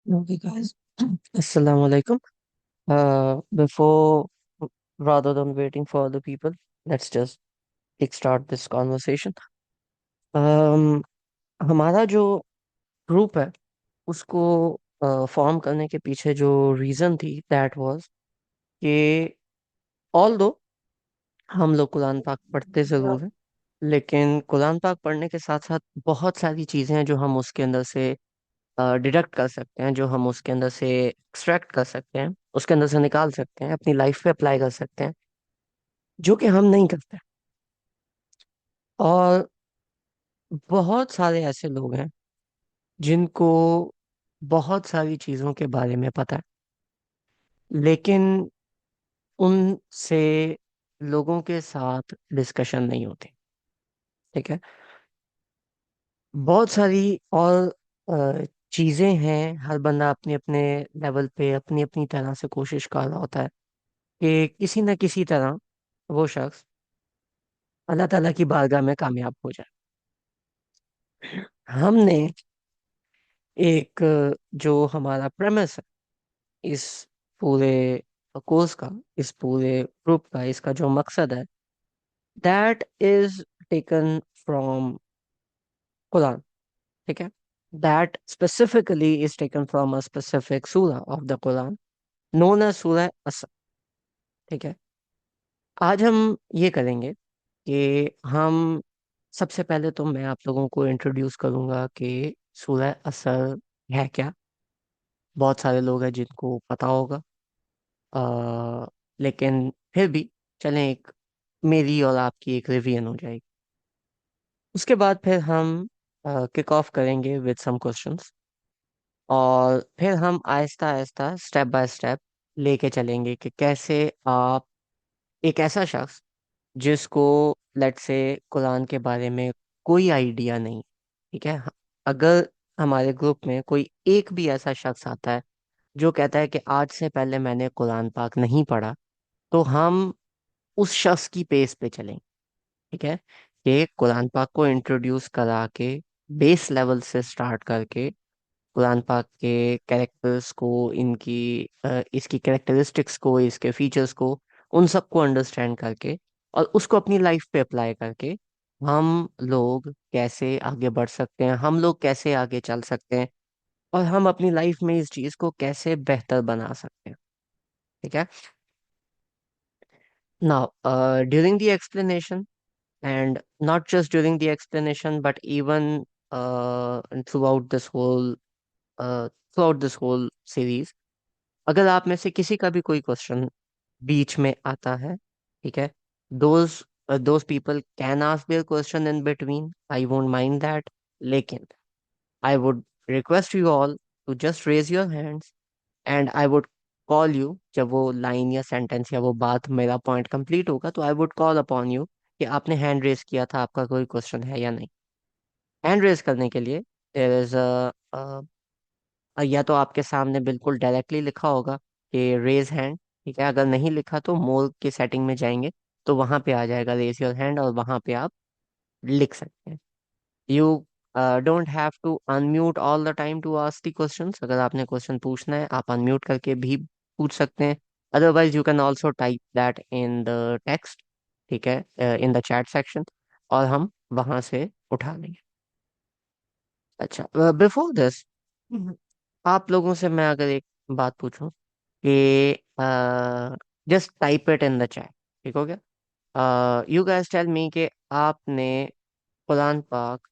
Okay, guys. Assalamu alaikum. Before rather than waiting for other people, let's just kickstart this conversation. Um, हमारा जो group है उसको form करने के पीछे जो रीजन थी दैट वाज कि ऑल दो हम लोग कुरान पाक पढ़ते जरूर हैं, लेकिन कुरान पाक पढ़ने के साथ साथ बहुत सारी चीजें हैं जो हम उसके अंदर से डिडक्ट कर सकते हैं, जो हम उसके अंदर से एक्सट्रैक्ट कर सकते हैं, उसके अंदर से निकाल सकते हैं, अपनी लाइफ पे अप्लाई कर सकते हैं, जो कि हम नहीं करते। और बहुत सारे ऐसे लोग हैं जिनको बहुत सारी चीजों के बारे में पता है, लेकिन उनसे लोगों के साथ डिस्कशन नहीं होती। ठीक है। बहुत सारी और चीजें हैं, हर बंदा अपने अपने लेवल पे अपनी अपनी तरह से कोशिश कर रहा होता है कि किसी न किसी तरह वो शख्स अल्लाह ताला की बारगाह में कामयाब हो जाए। हमने एक जो हमारा प्रेमिस है इस पूरे कोर्स का, इस पूरे ग्रुप का, इसका जो मकसद है that is taken from Quran. ठीक है। That specifically is taken from a specific सूरा of the Quran known as Surah Asr. ठीक है। आज हम ये करेंगे कि हम सबसे पहले तो मैं आप लोगों को इंट्रोड्यूस करूंगा कि सूरह असर है क्या। बहुत सारे लोग हैं जिनको पता होगा, लेकिन फिर भी चलें, एक मेरी और आपकी एक रिवीजन हो जाएगी। उसके बाद फिर हम किक ऑफ करेंगे विद सम क्वेश्चंस, और फिर हम Aahista Aahista step by step लेके चलेंगे कि कैसे आप, एक ऐसा शख्स जिसको लेट से कुरान के बारे में कोई आइडिया नहीं, ठीक है, अगर हमारे ग्रुप में कोई एक भी ऐसा शख्स आता है जो कहता है कि आज से पहले मैंने कुरान पाक नहीं पढ़ा, तो हम उस शख्स की पेस पे चलेंगे। ठीक है। कि कुरान पाक को इंट्रोड्यूस करा के बेस लेवल से स्टार्ट करके कुरान पाक के कैरेक्टर्स को, इसकी कैरेक्टरिस्टिक्स को, इसके फीचर्स को, उन सबको अंडरस्टैंड करके और उसको अपनी लाइफ पे अप्लाई करके हम लोग कैसे आगे बढ़ सकते हैं, हम लोग कैसे आगे चल सकते हैं, और हम अपनी लाइफ में इस चीज को कैसे बेहतर बना सकते हैं। ठीक है। Now during the explanation, and not just during the explanation but even throughout this whole throughout this whole series, अगर आप में से किसी का भी कोई क्वेश्चन बीच में आता है, ठीक है, those those people can ask their question in between, I won't mind that, लेकिन I would request you all to just raise your hands and I would call you, जब वो लाइन या सेंटेंस या वो बात, मेरा पॉइंट कंप्लीट होगा, तो I would call upon you कि आपने हैंड रेज किया था, आपका कोई क्वेश्चन है या नहीं। हैंड रेज करने के लिए देयर इज या तो आपके सामने बिल्कुल डायरेक्टली लिखा होगा कि रेज हैंड। ठीक है। अगर नहीं लिखा तो मोर की सेटिंग में जाएंगे तो वहां पे आ जाएगा रेज योर हैंड, और वहां पे आप लिख सकते हैं। You don't have to unmute all the time to ask the questions. अगर आपने क्वेश्चन पूछना है आप अनम्यूट करके भी पूछ सकते हैं। Otherwise you can also type that in the text. ठीक है, इन द चैट सेक्शन, और हम वहां से उठा लेंगे। अच्छा, बिफोर दिस आप लोगों से मैं अगर एक बात पूछूं कि just type it in the chat, ठीक हो गया? यू गाइस टेल मी कि आपने कुरान पाक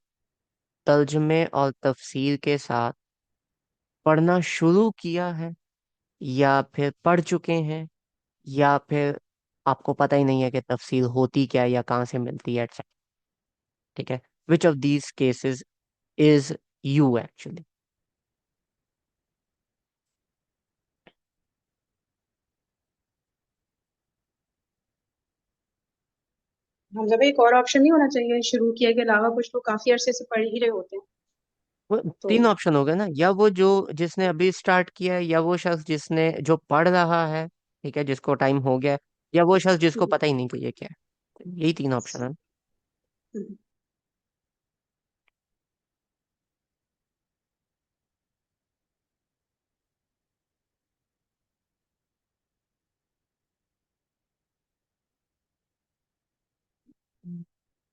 तर्जुमे और तफसीर के साथ पढ़ना शुरू किया है, या फिर पढ़ चुके हैं, या फिर आपको पता ही नहीं है कि तफसीर होती क्या है या कहाँ से मिलती है, etc। ठीक है। Which of these cases is you actually? मतलब एक और ऑप्शन नहीं होना चाहिए शुरू किए के अलावा? कुछ लोग काफी अरसे से पढ़ ही रहे होते हैं। वो तो तीन ऑप्शन हो गए ना, या वो जो जिसने अभी स्टार्ट किया है, या वो शख्स जिसने जो पढ़ रहा है, ठीक है, जिसको टाइम हो गया है, या वो शख्स जिसको हम्म, पता ही नहीं कि ये क्या है। यही तीन ऑप्शन है। हम्म।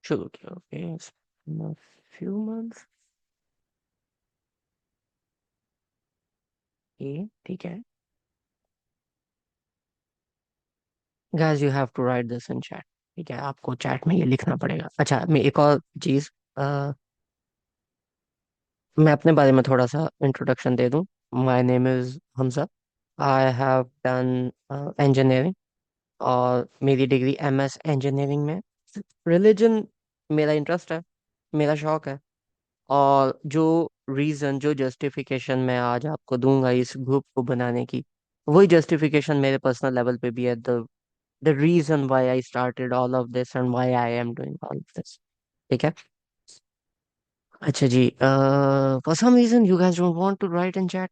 शुरू किया, ओके, फ्यू मंथ्स, ये ठीक है। Guys you have to write this in chat, ठीक है, आपको चैट में ये लिखना पड़ेगा। अच्छा, मैं एक और चीज, मैं अपने बारे में थोड़ा सा इंट्रोडक्शन दे दूं। My name is Hamza. I have done engineering, और मेरी डिग्री एमएस इंजीनियरिंग में। रिलीजन मेरा इंटरेस्ट है, मेरा शौक है। और जो रीजन, जो जस्टिफिकेशन मैं आज आपको दूंगा इस ग्रुप को बनाने की, वही जस्टिफिकेशन मेरे पर्सनल लेवल पे भी है। The reason why I started all of this and why I am doing all of this, ठीक है। अच्छा जी, for some reason you guys don't want to write in chat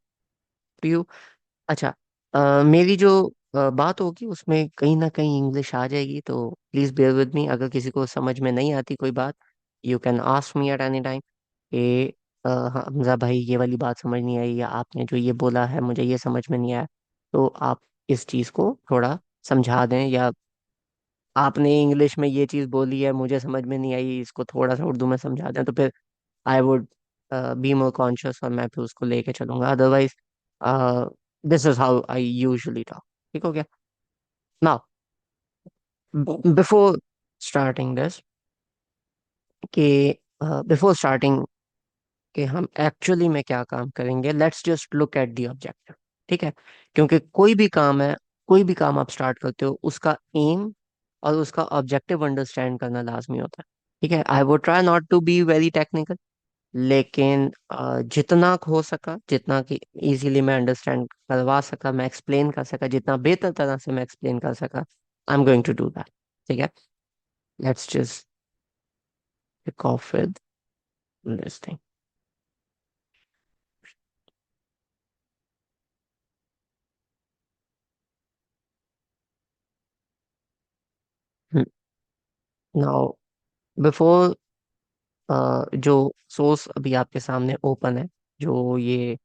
to you. अच्छा, मेरी जो बात होगी उसमें कहीं ना कहीं इंग्लिश आ जाएगी, तो प्लीज बेयर विद मी। अगर किसी को समझ में नहीं आती कोई बात, you can ask me at any time. ए, हाँ, हमजा भाई ये वाली बात समझ नहीं आई, या आपने जो ये बोला है मुझे ये समझ में नहीं आया, तो आप इस चीज को थोड़ा समझा दें, या आपने इंग्लिश में ये चीज बोली है मुझे समझ में नहीं आई, इसको थोड़ा सा उर्दू में समझा दें, तो फिर I would be more conscious, और मैं फिर उसको लेके चलूंगा। Otherwise this is how I usually talk, ठीक हो गया। नाउ बिफोर स्टार्टिंग दिस, कि बिफोर स्टार्टिंग कि हम एक्चुअली में क्या काम करेंगे, let's just look at the objective, ठीक है। क्योंकि कोई भी काम है, कोई भी काम आप स्टार्ट करते हो, उसका एम और उसका ऑब्जेक्टिव अंडरस्टैंड करना लाजमी होता है, ठीक है। I would try not to be very technical, लेकिन जितना हो सका, जितना कि इजीली मैं अंडरस्टैंड करवा सका, मैं एक्सप्लेन कर सका, जितना बेहतर तरह से मैं एक्सप्लेन कर सका, I am going to do that, ठीक है। Let's just kick off with this thing. Now before, जो सोर्स अभी आपके सामने ओपन है, जो ये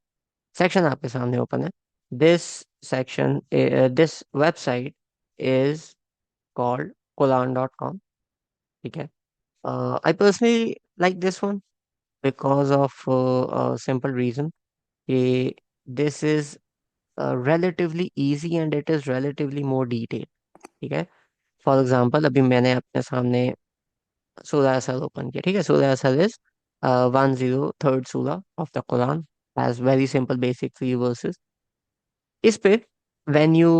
सेक्शन आपके सामने ओपन है, this section, this website is called Quran.com, ठीक है। I personally like this one because of simple reason कि this is relatively easy and it is relatively more detailed, ठीक है। फॉर एग्जाम्पल, अभी मैंने अपने सामने सूरह असर ओपन किया, ठीक है। सूरह असर इज 103rd सूरह of the Quran, has very simple basic 3 verses। इस पे when you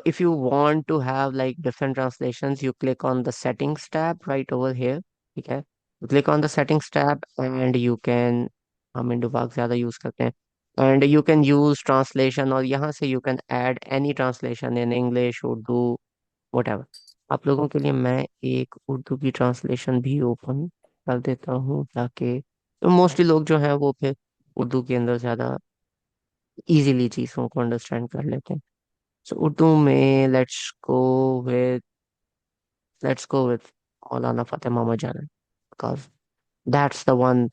if you want to have like different translations, you click on the settings tab right over here, ठीक है। You click on the settings tab and you can, हम Indo पाक ज्यादा use करते हैं, and you can use translation, और यहाँ से you can add any translation in English, Urdu, whatever। आप लोगों के लिए मैं एक उर्दू की ट्रांसलेशन भी ओपन कर देता हूँ, ताकि तो मोस्टली लोग जो हैं वो फिर उर्दू के अंदर ज़्यादा इजीली चीज़ों को अंडरस्टैंड कर लेते हैं। सो उर्दू में लेट्स गो विद मौलाना फतेह मोहम्मद जान, because that's the one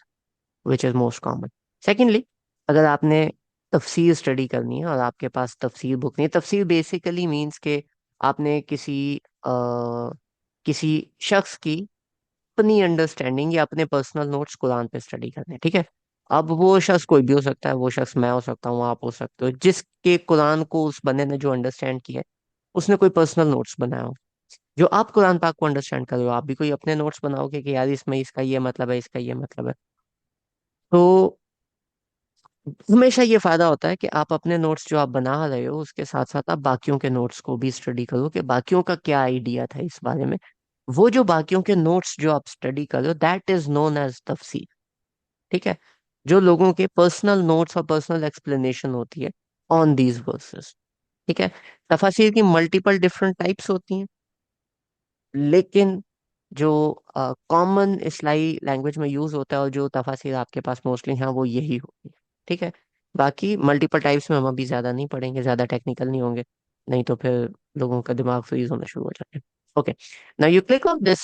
which is most common. Secondly, अगर आपने तफसीर स्टडी करनी है और आपके पास तफसीर बुक नहीं है, तफसीर बेसिकली मीन्स के आपने किसी शख्स की अपनी अंडरस्टैंडिंग या अपने पर्सनल नोट्स कुरान पे स्टडी करने हैं, ठीक है। अब वो शख्स कोई भी हो सकता है, वो शख्स मैं हो सकता हूँ, आप हो सकते हो, जिसके कुरान को उस बंदे ने जो अंडरस्टैंड किया है, उसने कोई पर्सनल नोट्स बनाया हो। जो आप कुरान पाक को अंडरस्टैंड कर रहे हो, आप भी कोई अपने नोट्स बनाओगे कि यार इसमें इसका ये मतलब है, इसका ये मतलब है। तो हमेशा ये फायदा होता है कि आप अपने नोट्स जो आप बना रहे हो उसके साथ साथ आप बाकियों के नोट्स को भी स्टडी करो, कि बाकियों का क्या आइडिया था इस बारे में। वो जो बाकियों के नोट्स जो आप स्टडी कर रहे हो, दैट इज नोन एज तफसीर, ठीक है। जो लोगों के पर्सनल नोट्स और पर्सनल एक्सप्लेनेशन होती है ऑन दीज वर्सेस, ठीक है। तफासिर की मल्टीपल डिफरेंट टाइप्स होती हैं, लेकिन जो कॉमन इस्लाही लैंग्वेज में यूज होता है और जो तफासिर आपके पास मोस्टली हैं वो यही होती है, ठीक है। बाकी मल्टीपल टाइप्स में हम अभी ज्यादा नहीं पढ़ेंगे, ज्यादा टेक्निकल नहीं होंगे, नहीं तो फिर लोगों का दिमाग फ्रीज होना शुरू हो जाता है। Okay, now you click on this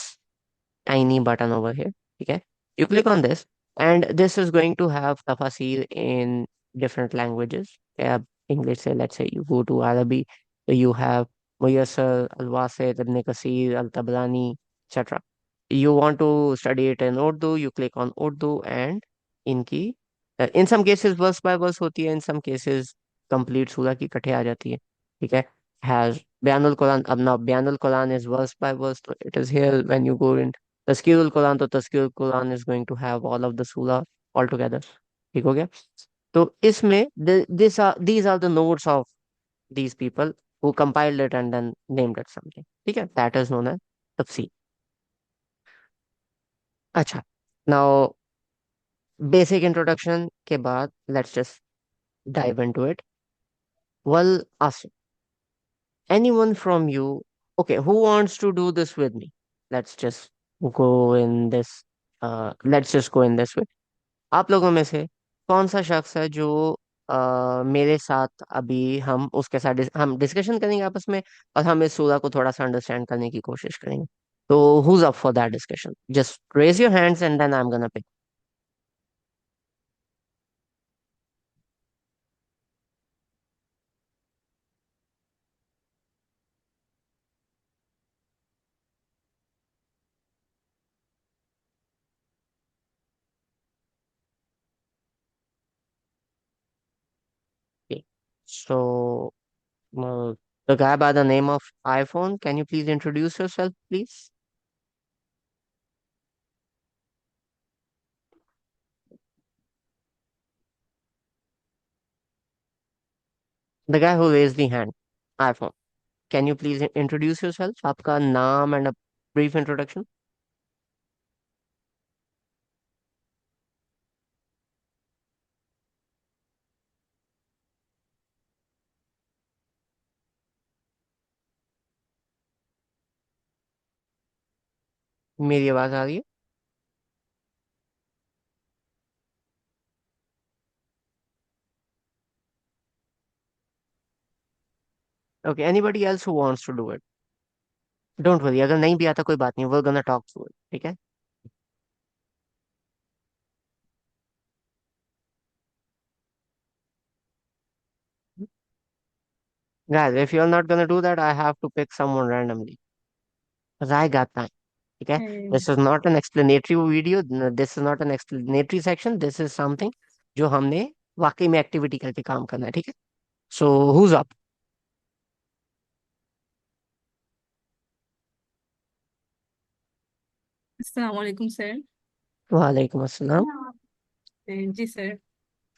tiny button over here, okay? You click on this, and this is going to have tafasir in different languages. Yeah, English, say, let's say you go to Arabic, so you have Muyassar, Al-Wasit, Ibn Kasir, Al-Tabrani, etc. you want to study it in Urdu, you click on Urdu and इनकी in some cases verse by verse होती है, in some cases complete सूरह की इकट्ठे आ जाती है. ठीक है. Has Bayanul Quran. अब now Bayanul Quran is verse by verse, so it is here. When you go in Tazkirul Quran, तो Tazkirul Quran is going to have all of the surah all together. ठीक हो गया. तो इसमें these are the notes of these people who compiled it and then named it something. ठीक है. That is known as tafsir. अच्छा. Now basic introduction के बाद let's just dive into it. Well, Asim, anyone from you, okay, who wants to do this with me? Let's just go in this, let's just go in this way. आप लोगों में से कौन सा शख्स है जो मेरे साथ अभी हम उसके साथ हम डिस्कशन करेंगे आपस में, और हम इस सूरा को थोड़ा सा अंडरस्टैंड करने की कोशिश करेंगे. तो who's up for that discussion? Just raise your hands and then I'm gonna pick. Okay. So the guy by the name of iPhone, can you please introduce yourself, please? The guy who raised the hand, iPhone. Can you please introduce yourself? आपका नाम and a brief introduction. मेरी आवाज आ रही है? Okay. Anybody else who wants to do it? Don't worry. अगर नहीं भी आता कोई बात नहीं. We're gonna talk through it. ठीक है? Guys, if you're not gonna do that, I have to pick someone randomly. Because I got time. ठीक है? हम्म, This is not an explanatory video. This is not an explanatory section. This is something जो हमने वाकई में activity करके काम करना है. ठीक है? So who's up? अस्सलाम वालेकुम सर। वालेकुम अस्सलाम. जी sir.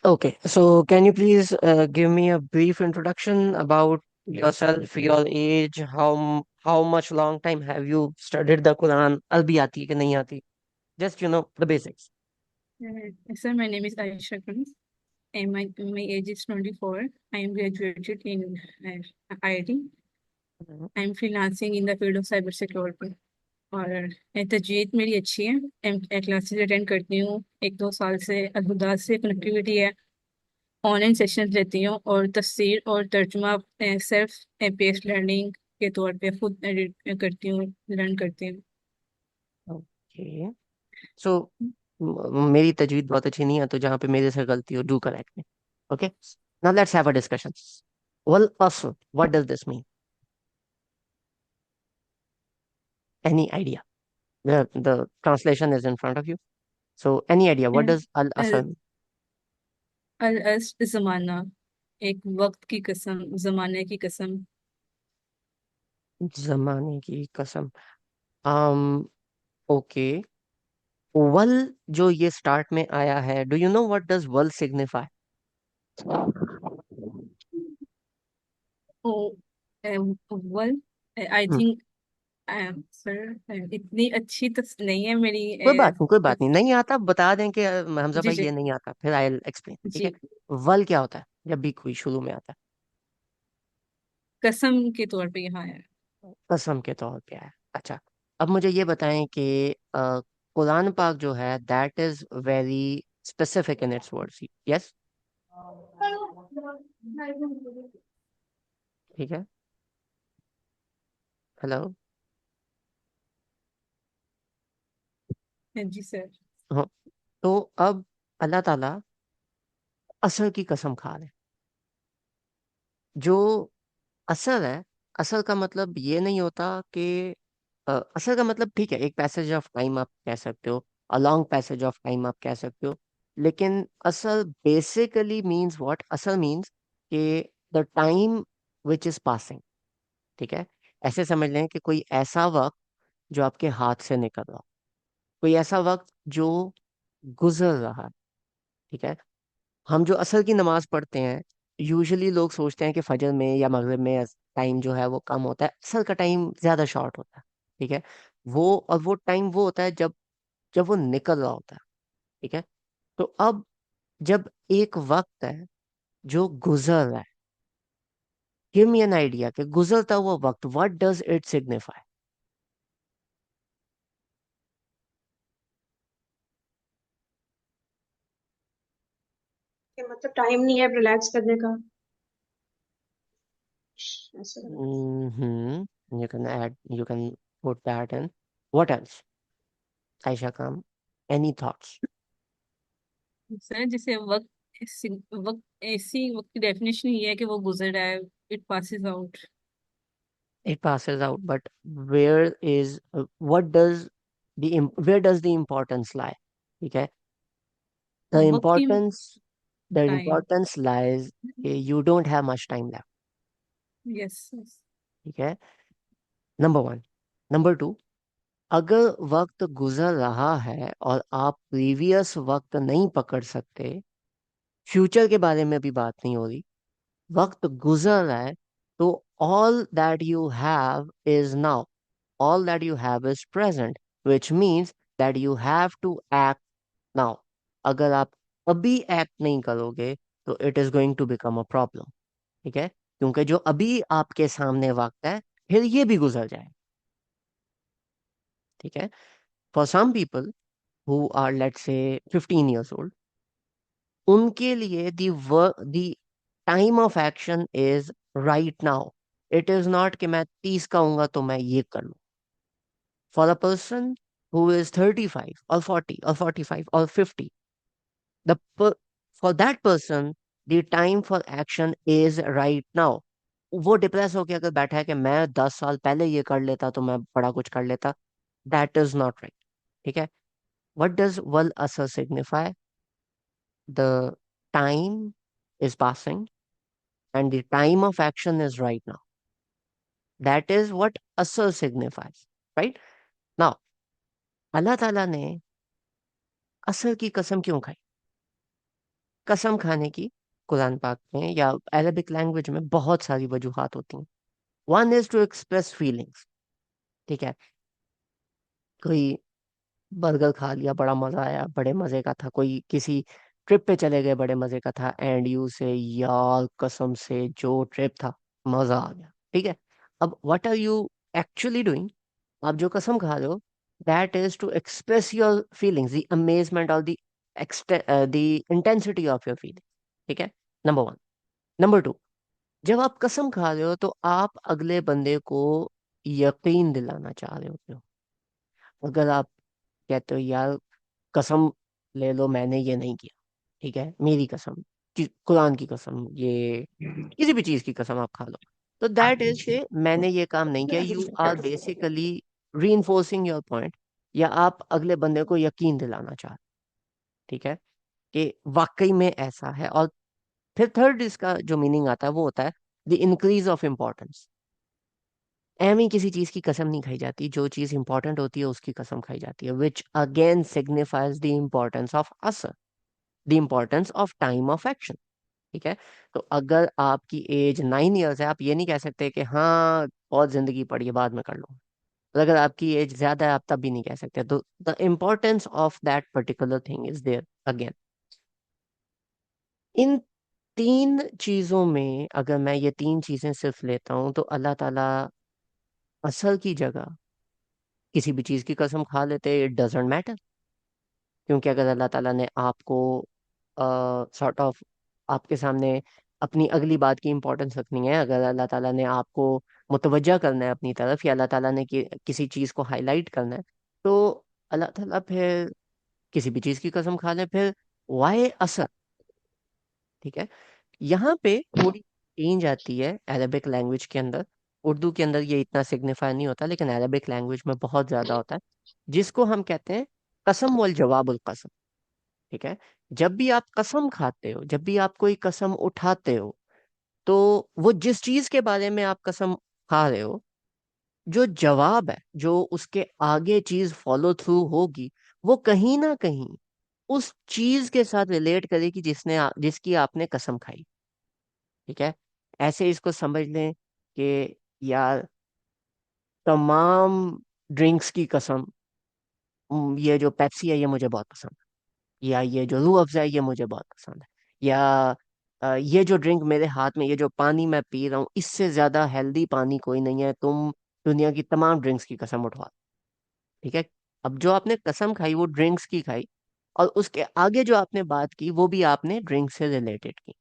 Okay, so can you please give me a brief introduction about yourself, your age, how much long time have you studied the Quran? अरबी आती है कि नहीं आती? Just the basics. Sir my name is Ayesha Khalil and my age is 24. I am graduated in IIT. Mhm. I am freelancing in the field of cyber security. और तजवीज़ मेरी अच्छी है। क्लासेस अटेंड करती हूँ, 1-2 साल से अलहुदा से कनेक्टिविटी है। ऑनलाइन सेशंस लेती हूँ और तफसीर और तर्जुमा सेल्फ पेस्ड लर्निंग के तौर पे खुद एडिट करती हूँ, लर्न करती हूँ। Okay. So मेरी तजवीद बहुत अच्छी नहीं है, तो जहाँ पे मेरे से गलती हो, do correct me. Okay. Now let's have a discussion. Well, asl, what does this mean? Any idea? The translation is in front of you. So any idea what does al asl mean? अल अस्ट ज़माना, एक वक्त की कसम, ज़माने की कसम। जमाने की कसम. um okay. वल जो ये स्टार्ट में आया है, do you know what does वल सिग्निफाई? ओ वल आई थिंक सर इतनी अच्छी तो नहीं है मेरी कोई बात नहीं, कोई बात नहीं, तस- नहीं आता बता दें कि हमजा जी भाई जी ये नहीं आता, फिर आई एक्सप्लेन. ठीक है. जी। वल क्या होता है जब भी कोई शुरू में आता कसम के तौर पे यहाँ है। है? कसम के तौर पे है. अच्छा. अब मुझे ये बताएं कि कुरान पाक जो है that is very specific in its words. Yes. ठीक है. हेलो. जी सर। हाँ. तो अब अल्लाह ताला असर की कसम खा रहे हैं. जो असर है, असर का मतलब ये नहीं होता कि असर का मतलब ठीक है, एक पैसेज ऑफ टाइम आप कह सकते हो, a long passage of time आप कह सकते हो, लेकिन असल बेसिकली मीन्स व्हाट? असल मीन्स कि the time which is passing. ठीक है, ऐसे समझ लें कि कोई ऐसा वक्त जो आपके हाथ से निकल रहा हो, कोई ऐसा वक्त जो गुजर रहा है। ठीक है, हम जो असर की नमाज पढ़ते हैं, यूजुअली लोग सोचते हैं कि फजर में या मगरिब में टाइम जो है वो कम होता है, असर का टाइम ज्यादा शॉर्ट होता है। ठीक है, वो टाइम वो होता है जब जब वो निकल रहा होता है। ठीक है, तो अब जब एक वक्त है जो गुजर रहा है, गिव मी एन आइडिया कि गुजरता हुआ वक्त, व्हाट डज इट सिग्निफाई? कि मतलब टाइम नहीं है रिलैक्स करने का, ऐसा लग रहा है। You can add, you can put that in. What else? Ayesha काम, एनी थॉट्स? सर जैसे वक्त, वक्त ऐसी वक्त की डेफिनेशन ये है कि वो गुजर रहा है, it passes out. It passes out, but where is what does where does the importance lie? Okay, the वक्त की importance the time. importance lies, you don't have much time left. Yes yes. ठीक है, number one. Number two, अगर वक्त गुजर रहा है और आप प्रीवियस वक्त नहीं पकड़ सकते, फ्यूचर के बारे में भी बात नहीं हो रही, वक्त गुजर रहा है, तो all that you have is now, all that you have is present, which means that you have to act now. अगर आप अभी एक्ट नहीं करोगे तो it is going to become a problem. ठीक है, क्योंकि जो अभी आपके सामने वक्त है, फिर ये भी गुजर जाए। ठीक है, for some people who are let's say 15 years old, उनके लिए the time of action is right now. It is not कि मैं 30 का हूंगा तो मैं ये कर लूँ। For a person who is 35 or 40 or 45 or 50, the for that person, the time for action is right now. वो डिप्रेस होके अगर बैठा है कि मैं 10 साल पहले ये कर लेता तो मैं बड़ा कुछ कर लेता, दैट इज नॉट राइट। ठीक है, वट डज वल असर signify? The time is passing and the time of action is right now. That is what asr signifies, right? Now, अल्लाह ताला ने असर की कसम क्यों खाई? कसम खाने की कुरान पाक में या अरबिक लैंग्वेज में बहुत सारी वजूहात होती हैं। One is to express feelings. ठीक है, कोई बर्गर खा लिया, बड़ा मजा आया, बड़े मजे का था, कोई किसी ट्रिप पे चले गए, बड़े मजे का था, एंड यू से यार कसम से जो ट्रिप था, मजा आ गया। ठीक है, अब what are you actually doing? आप जो कसम खा रहे हो, that is to express your feelings, the amazement और the intensity of your feeling. ठीक है, नंबर वन। नंबर टू, जब आप कसम खा रहे हो तो आप अगले बंदे को यकीन दिलाना चाह रहे होते हो। अगर आप कहते हो यार कसम ले लो मैंने ये नहीं किया, ठीक है, मेरी कसम, कुरान की कसम, ये किसी भी चीज की कसम आप खा लो, तो दैट इज के मैंने ये काम नहीं किया। यू आर बेसिकली री योर पॉइंट, या आप अगले बंदे को यकीन दिलाना चाह रहे हो, ठीक है, कि वाकई में ऐसा है। और फिर थर्ड इसका जो मीनिंग आता है वो होता है द इंक्रीज ऑफ इम्पोर्टेंस। एमी किसी चीज की कसम नहीं खाई जाती, जो चीज इंपॉर्टेंट होती है उसकी कसम खाई जाती है, which again signifies the importance of असर, the importance of time of action. ठीक है, तो अगर आपकी एज 9 years है, आप ये नहीं कह सकते कि हाँ बहुत जिंदगी पड़ी है बाद में कर लो। और अगर आपकी एज ज्यादा है आप तब भी नहीं कह सकते। तो the importance of that particular thing is there again. इन तीन चीजों में अगर मैं ये तीन चीजें सिर्फ लेता हूँ तो अल्लाह ताला असल की जगह किसी भी चीज की कसम खा लेते, इट डजेंट मैटर। क्योंकि अगर अल्लाह ताला ने आपको सॉर्ट ऑफ आपके सामने अपनी अगली बात की इंपॉर्टेंस रखनी है, अगर अल्लाह ताला ने आपको मुतवज्जा करना है अपनी तरफ, या अल्लाह ताला ने किसी चीज को हाईलाइट करना है, तो अल्लाह ताला फिर किसी भी चीज की कसम खा ले, फिर वाई असर? ठीक है, यहाँ पे थोड़ी चेंज आती है अरबिक लैंग्वेज के अंदर। उर्दू के अंदर ये इतना सिग्निफाई नहीं होता, लेकिन अरबिक लैंग्वेज में बहुत ज्यादा होता है, जिसको हम कहते हैं कसम वल जवाबुल कसम। ठीक है। जब भी आप कसम खाते हो, जब भी आप कोई कसम उठाते हो, तो वो जिस चीज के बारे में आप कसम खा रहे हो, जो जवाब है, जो उसके आगे चीज फॉलो थ्रू होगी, वो कहीं ना कहीं उस चीज के साथ रिलेट करेगी जिसकी आपने कसम खाई। ठीक है। ऐसे इसको समझ लें कि यार, तमाम ड्रिंक्स की कसम, ये जो पेप्सी है ये मुझे बहुत पसंद है, या ये जो रूह अफ़ज़ा है ये मुझे बहुत पसंद है, या ये जो ड्रिंक मेरे हाथ में, ये जो पानी मैं पी रहा हूँ, इससे ज्यादा हेल्दी पानी कोई नहीं है, तुम दुनिया की तमाम ड्रिंक्स की कसम उठवा। ठीक है। अब जो आपने कसम खाई वो ड्रिंक्स की खाई, और उसके आगे जो आपने बात की वो भी आपने ड्रिंक से रिलेटेड की।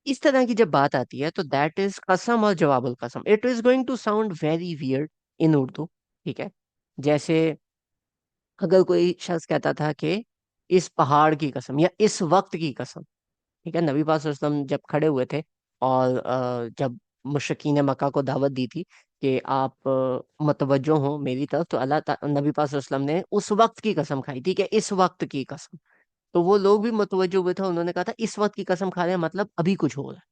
इस तरह की जब बात आती है तो दैट इज कसम और जवाबुल कसम। It is going to sound very weird in Urdu. ठीक है। जैसे अगर कोई शख्स कहता था कि इस पहाड़ की कसम, या इस वक्त की कसम। ठीक है। नबी पाक सल्लल्लाहु अलैहि वसल्लम जब खड़े हुए थे, और जब मुशरिकीन मक्का को दावत दी थी कि आप मुतवज्जो हो मेरी तरफ, तो नबी पाक सल्लल्लाहु अलैहि वसल्लम ने उस वक्त की कसम खाई थी कि इस वक्त की कसम। तो वो लोग भी मुतवज्जो हुए थे, उन्होंने कहा था इस वक्त की कसम खा रहे हैं, मतलब अभी कुछ हो रहा है।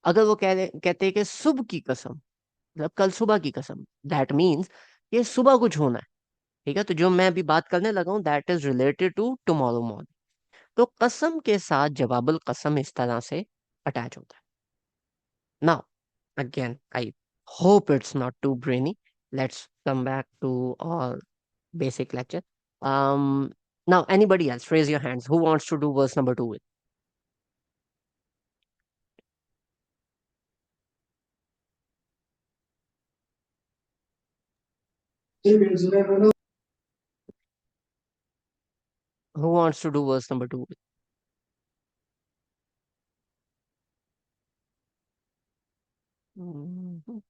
अगर वो कहते हैं कि सुबह की कसम, मतलब कल सुबह की कसम, दैट मीन्स कि सुबह कुछ होना है। ठीक है। तो जो मैं अभी बात करने लगा हूँ that is related to tomorrow morning. तो कसम के साथ जवाबुल कसम इस तरह से अटैच होता है। Now again, I hope it's not too brainy. Let's come back to our basic lecture. um Now, anybody else, raise your hands, who wants to do verse number 2 with? Who wants to do verse number 2 with? Mhm.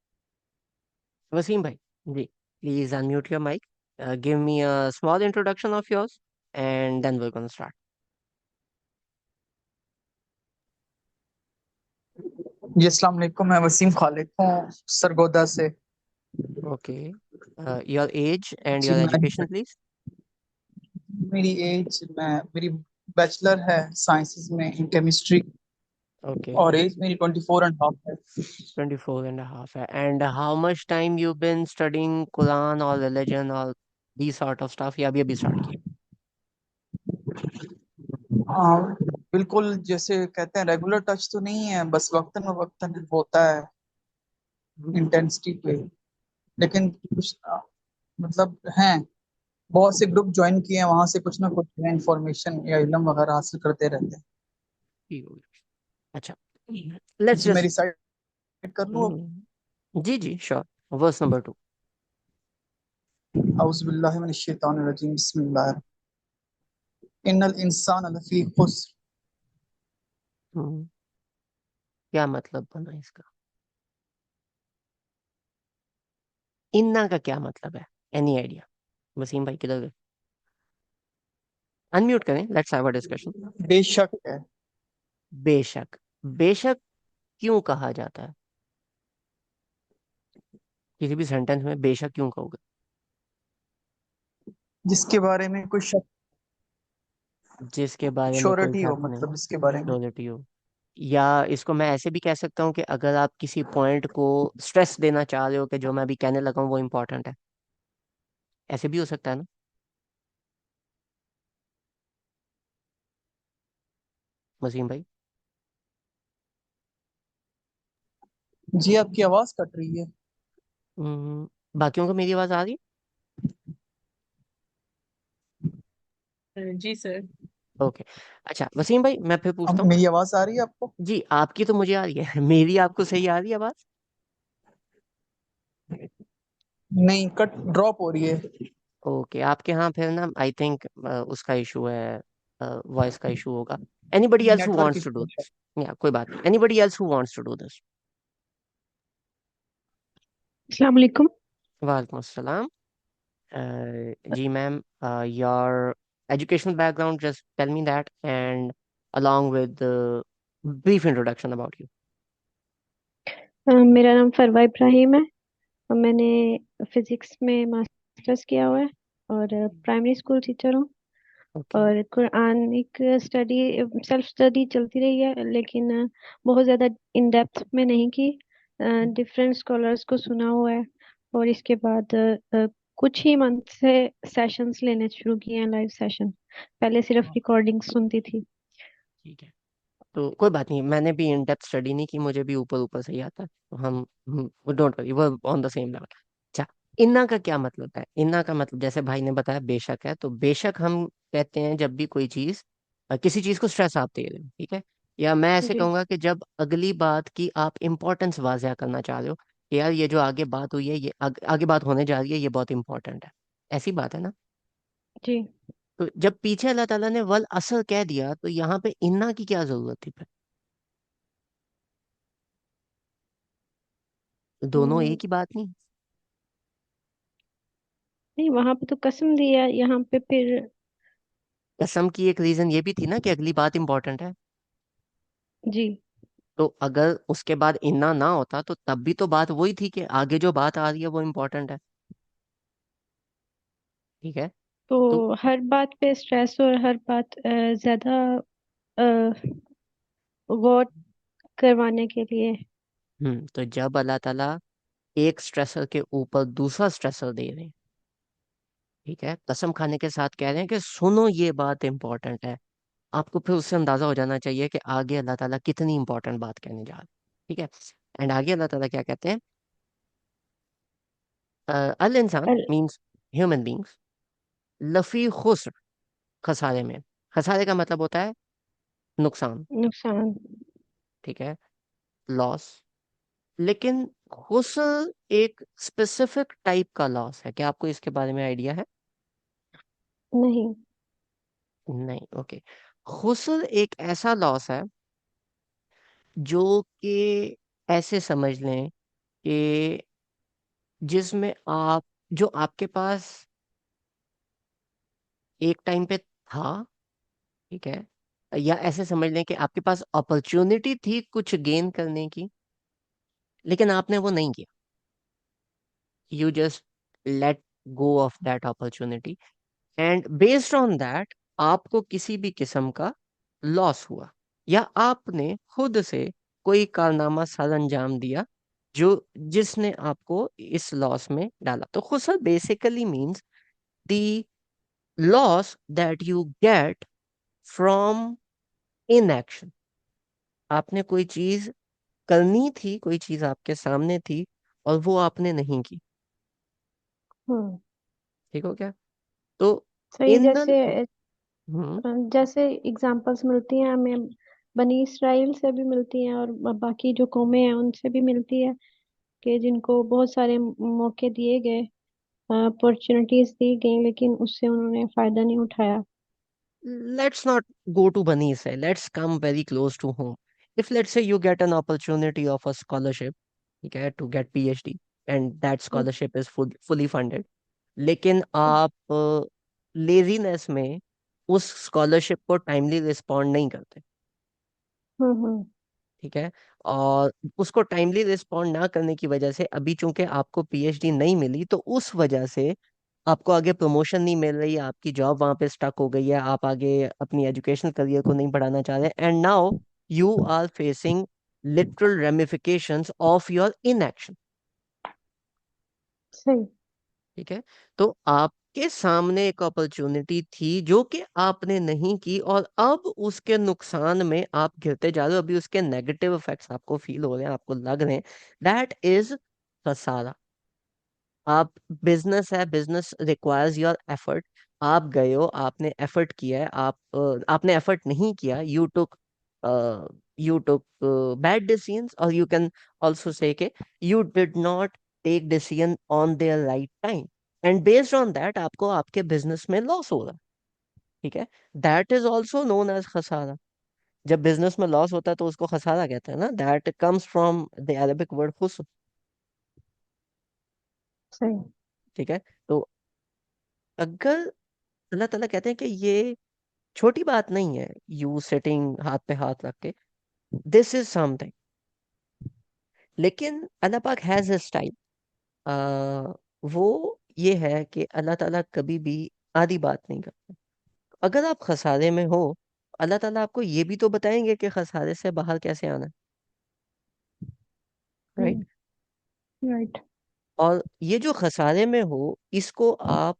Wasim bhai, ji, please unmute your mic. Give me a small introduction of yours, and then we're going to start. जी अस्सलाम वालेकुम। मैं वसीम खालिद हूँ सरगोदा से। Okay. Your age and जी your मैं education, please. मेरी bachelor है sciences में इन केमिस्ट्री Okay. और एज मेरी 24.5 है। 24 and a half. And how much time you've been studying Quran or religion or these sort of stuff? या अभी start किया? हाँ, बिल्कुल जैसे कहते हैं रेगुलर टच तो नहीं है, बस वक्तन वक्तन होता है इंटेंसिटी पे। लेकिन कुछ मतलब हैं, बहुत से ग्रुप ज्वाइन किए हैं, वहां से कुछ ना कुछ इंफॉर्मेशन या इल्म वगैरह हासिल करते रहते हैं। ठीक हो गया। अच्छा, let's जी मैं just रिसाइट कर लूँ अब। जी जी श्योर, वर्स नंबर 2। औज़ु बिल्लाहि मिनश शैतानिर रजीम, बिस्मिल्लाह। इन्नल इंसान लफी खुस्र। क्या मतलब बना इसका? इन्ना का क्या मतलब है? Any idea? वसीम भाई किधर गए? अनम्यूट करें, लेट्स हैव अ डिस्कशन। बेशक है। बेशक। बेशक क्यों कहा जाता है? किसी भी सेंटेंस में बेशक क्यों कहोगे? जिसके बारे में कोई शक, जिसके बारे में कोई श्योरिटी शक हो, नहीं, मतलब इसके बारे में। श्योरिटी हो। या इसको मैं ऐसे भी कह सकता हूँ कि अगर आप किसी पॉइंट को स्ट्रेस देना चाह रहे हो कि जो मैं अभी कहने लगा हूँ वो इम्पोर्टेंट है, ऐसे भी हो सकता है ना? वसीम भाई। जी आपकी आवाज कट रही है। बाकियों को मेरी आवाज आ रही है? जी सर। ओके। अच्छा वसीम भाई, मैं फिर पूछता अब हूँ। मेरी आवाज आ रही है आपको? जी, आपकी तो मुझे आ रही है मेरी आपको सही आ रही है आवाज? नहीं, कट ड्रॉप हो रही है। ओके, आपके यहाँ फिर ना आई थिंक उसका इशू है, वॉइस का इशू होगा। Anybody else who network wants to issue do है शायद। दिस? या कोई बात नहीं, anybody else who wants to do this? अस्सलाम वालेकुम। वालेकुम अस्सलाम। जी ma'am, your educational background, just tell me that, and along with the brief introduction about you. मेरा नाम फरवा इब्राहिम है। मैंने फिजिक्स में मास्टर्स किया हुआ है और प्राइमरी स्कूल टीचर हूँ। ओके। और कुरानिक स्टडी सेल्फ स्टडी चलती रही है, लेकिन बहुत ज़्यादा इन डेप्थ में नहीं की। डिफरेंट स्कॉलर्स को सुना हुआ है और इसके बाद कुछ ही मंथ से सेशंस लेने शुरू किए हैं, लाइव सेशन। पहले सिर्फ रिकॉर्डिंग सुनती थी। ठीक है, तो कोई बात नहीं, मैंने भी इन डेप्थ स्टडी नहीं की, मुझे भी ऊपर ऊपर से ही आता है, तो हम डोंट वरी, वो ऑन द सेम लेवल। अच्छा, इन्ना का क्या मतलब है? इन्ना का मतलब जैसे भाई ने बताया बेशक है, तो बेशक हम कहते हैं जब भी कोई चीज किसी चीज को स्ट्रेस आप दे रहे हो, ठीक है, या मैं ऐसे जी। कहूंगा कि जब अगली बात की आप इंपॉर्टेंस वाज़ह करना चाह रहे हो कि यार ये जो आगे बात हुई है, ये आगे बात होने जा रही है, ये बहुत इंपॉर्टेंट है, ऐसी बात है ना। जी। तो जब पीछे अल्लाह ताला ने वल असर कह दिया, तो यहाँ पे इन्ना की क्या जरूरत थी फिर? दोनों हम्म, एक ही बात नहीं? नहीं, वहां पे तो कसम दी है, यहाँ पे फिर। कसम की एक रीजन ये भी थी ना कि अगली बात इंपॉर्टेंट है। जी। तो अगर उसके बाद इन्ना ना होता तो तब भी तो बात वही थी कि आगे जो बात आ रही है वो इम्पोर्टेंट है, ठीक है। तो तो हर बात पे स्ट्रेस और हर बात ज्यादा गौर करवाने के लिए। तो जब अल्लाह ताला एक स्ट्रेसर के ऊपर दूसरा स्ट्रेसर दे रहे हैं, ठीक है, कसम खाने के साथ कह रहे हैं कि सुनो ये बात इंपॉर्टेंट है, आपको फिर उससे अंदाजा हो जाना चाहिए कि आगे अल्लाह ताला कितनी इंपॉर्टेंट बात कहने जा रहे हैं, ठीक है। एंड आगे अल्लाह ताला क्या कहते हैं? अल इंसान अल- मीन्स ह्यूमन बींग्स लफी खुस्र, खसारे में। खसारे का मतलब होता है नुकसान, नुकसान। ठीक है, लॉस। लेकिन खुसर एक स्पेसिफिक टाइप का लॉस है, क्या आपको इसके बारे में आइडिया है? नहीं। नहीं, ओके। खुसर एक ऐसा लॉस है जो कि ऐसे समझ लें कि जिसमें आप, जो आपके पास एक टाइम पे था, ठीक है, या ऐसे समझ लें कि आपके पास अपॉर्चुनिटी थी कुछ गेन करने की, लेकिन आपने वो नहीं किया, you just let go of that opportunity, and based on that आपको किसी भी किस्म का लॉस हुआ, या आपने खुद से कोई कारनामा सर अंजाम दिया जो जिसने आपको इस लॉस में डाला। तो खुसर basically means the loss that you get from inaction. आपने कोई चीज करनी थी, कोई चीज आपके सामने थी और वो आपने नहीं की, हम्म। ठीक हो क्या? तो सही। इन द जैसे हम्म जैसे एग्जांपल्स मिलती हैं हमें, बनी इसराइल से भी मिलती हैं और बाकी जो कौमें हैं उनसे भी मिलती है, कि जिनको बहुत सारे मौके दिए गए, अपॉर्चुनिटीज दी गई, लेकिन उससे उन्होंने फायदा नहीं उठाया। let's not go to Bani Israel. Let's come very close to home. If let's say you get an opportunity of a scholarship, okay, to get PhD, and that hmm. scholarship is fully funded, लेकिन आप laziness में उस scholarship को timely respond नहीं करते, हम्म। ठीक है, और उसको टाइमली रिस्पॉन्ड ना करने की वजह से अभी चूंकि आपको पीएचडी नहीं मिली, तो उस वजह से आपको आगे प्रमोशन नहीं मिल रही, आपकी जॉब वहां पे स्टक हो गई है, आप आगे अपनी एजुकेशनल करियर को नहीं बढ़ाना चाह रहे, and now you are facing literal ramifications of your inaction, सही। ठीक है। तो आपके सामने एक अपॉर्चुनिटी थी जो कि आपने नहीं की, और अब उसके नुकसान में आप गिरते जा रहे हो, अभी उसके नेगेटिव इफेक्ट्स आपको फील हो रहे हैं, आपको लग रहे हैं, दैट इज खसारा। आप, बिजनेस है, बिजनेस रिक्वायर्स योर एफर्ट, आप गए हो, आपने एफर्ट किया है, आपने एफर्ट नहीं किया, यू टुक बैड डिसीजंस, और यू कैन ऑल्सो से के you did not take decision on their right time, and based on that आपको आपके बिजनेस में लॉस हो रहा है, ठीक है। That is also known as खसारा। जब बिजनेस में लॉस होता है तो उसको खसारा कहते हैं ना, that comes from the Arabic word खुस, सही। ठीक है। तो अगर अल्लाह ताला कहते हैं कि ये छोटी बात नहीं है, यू सिटिंग हाथ पे हाथ रख के, दिस इज समथिंग, लेकिन अल्लाह पाक हैज हिज टाइम, आ, वो ये है कि अल्लाह ताला कभी भी आधी बात नहीं करता। अगर आप खसारे में हो, अल्लाह ताला आपको ये भी तो बताएंगे कि खसारे से बाहर कैसे आना है, राइट? राइट। और ये जो खसारे में हो, इसको आप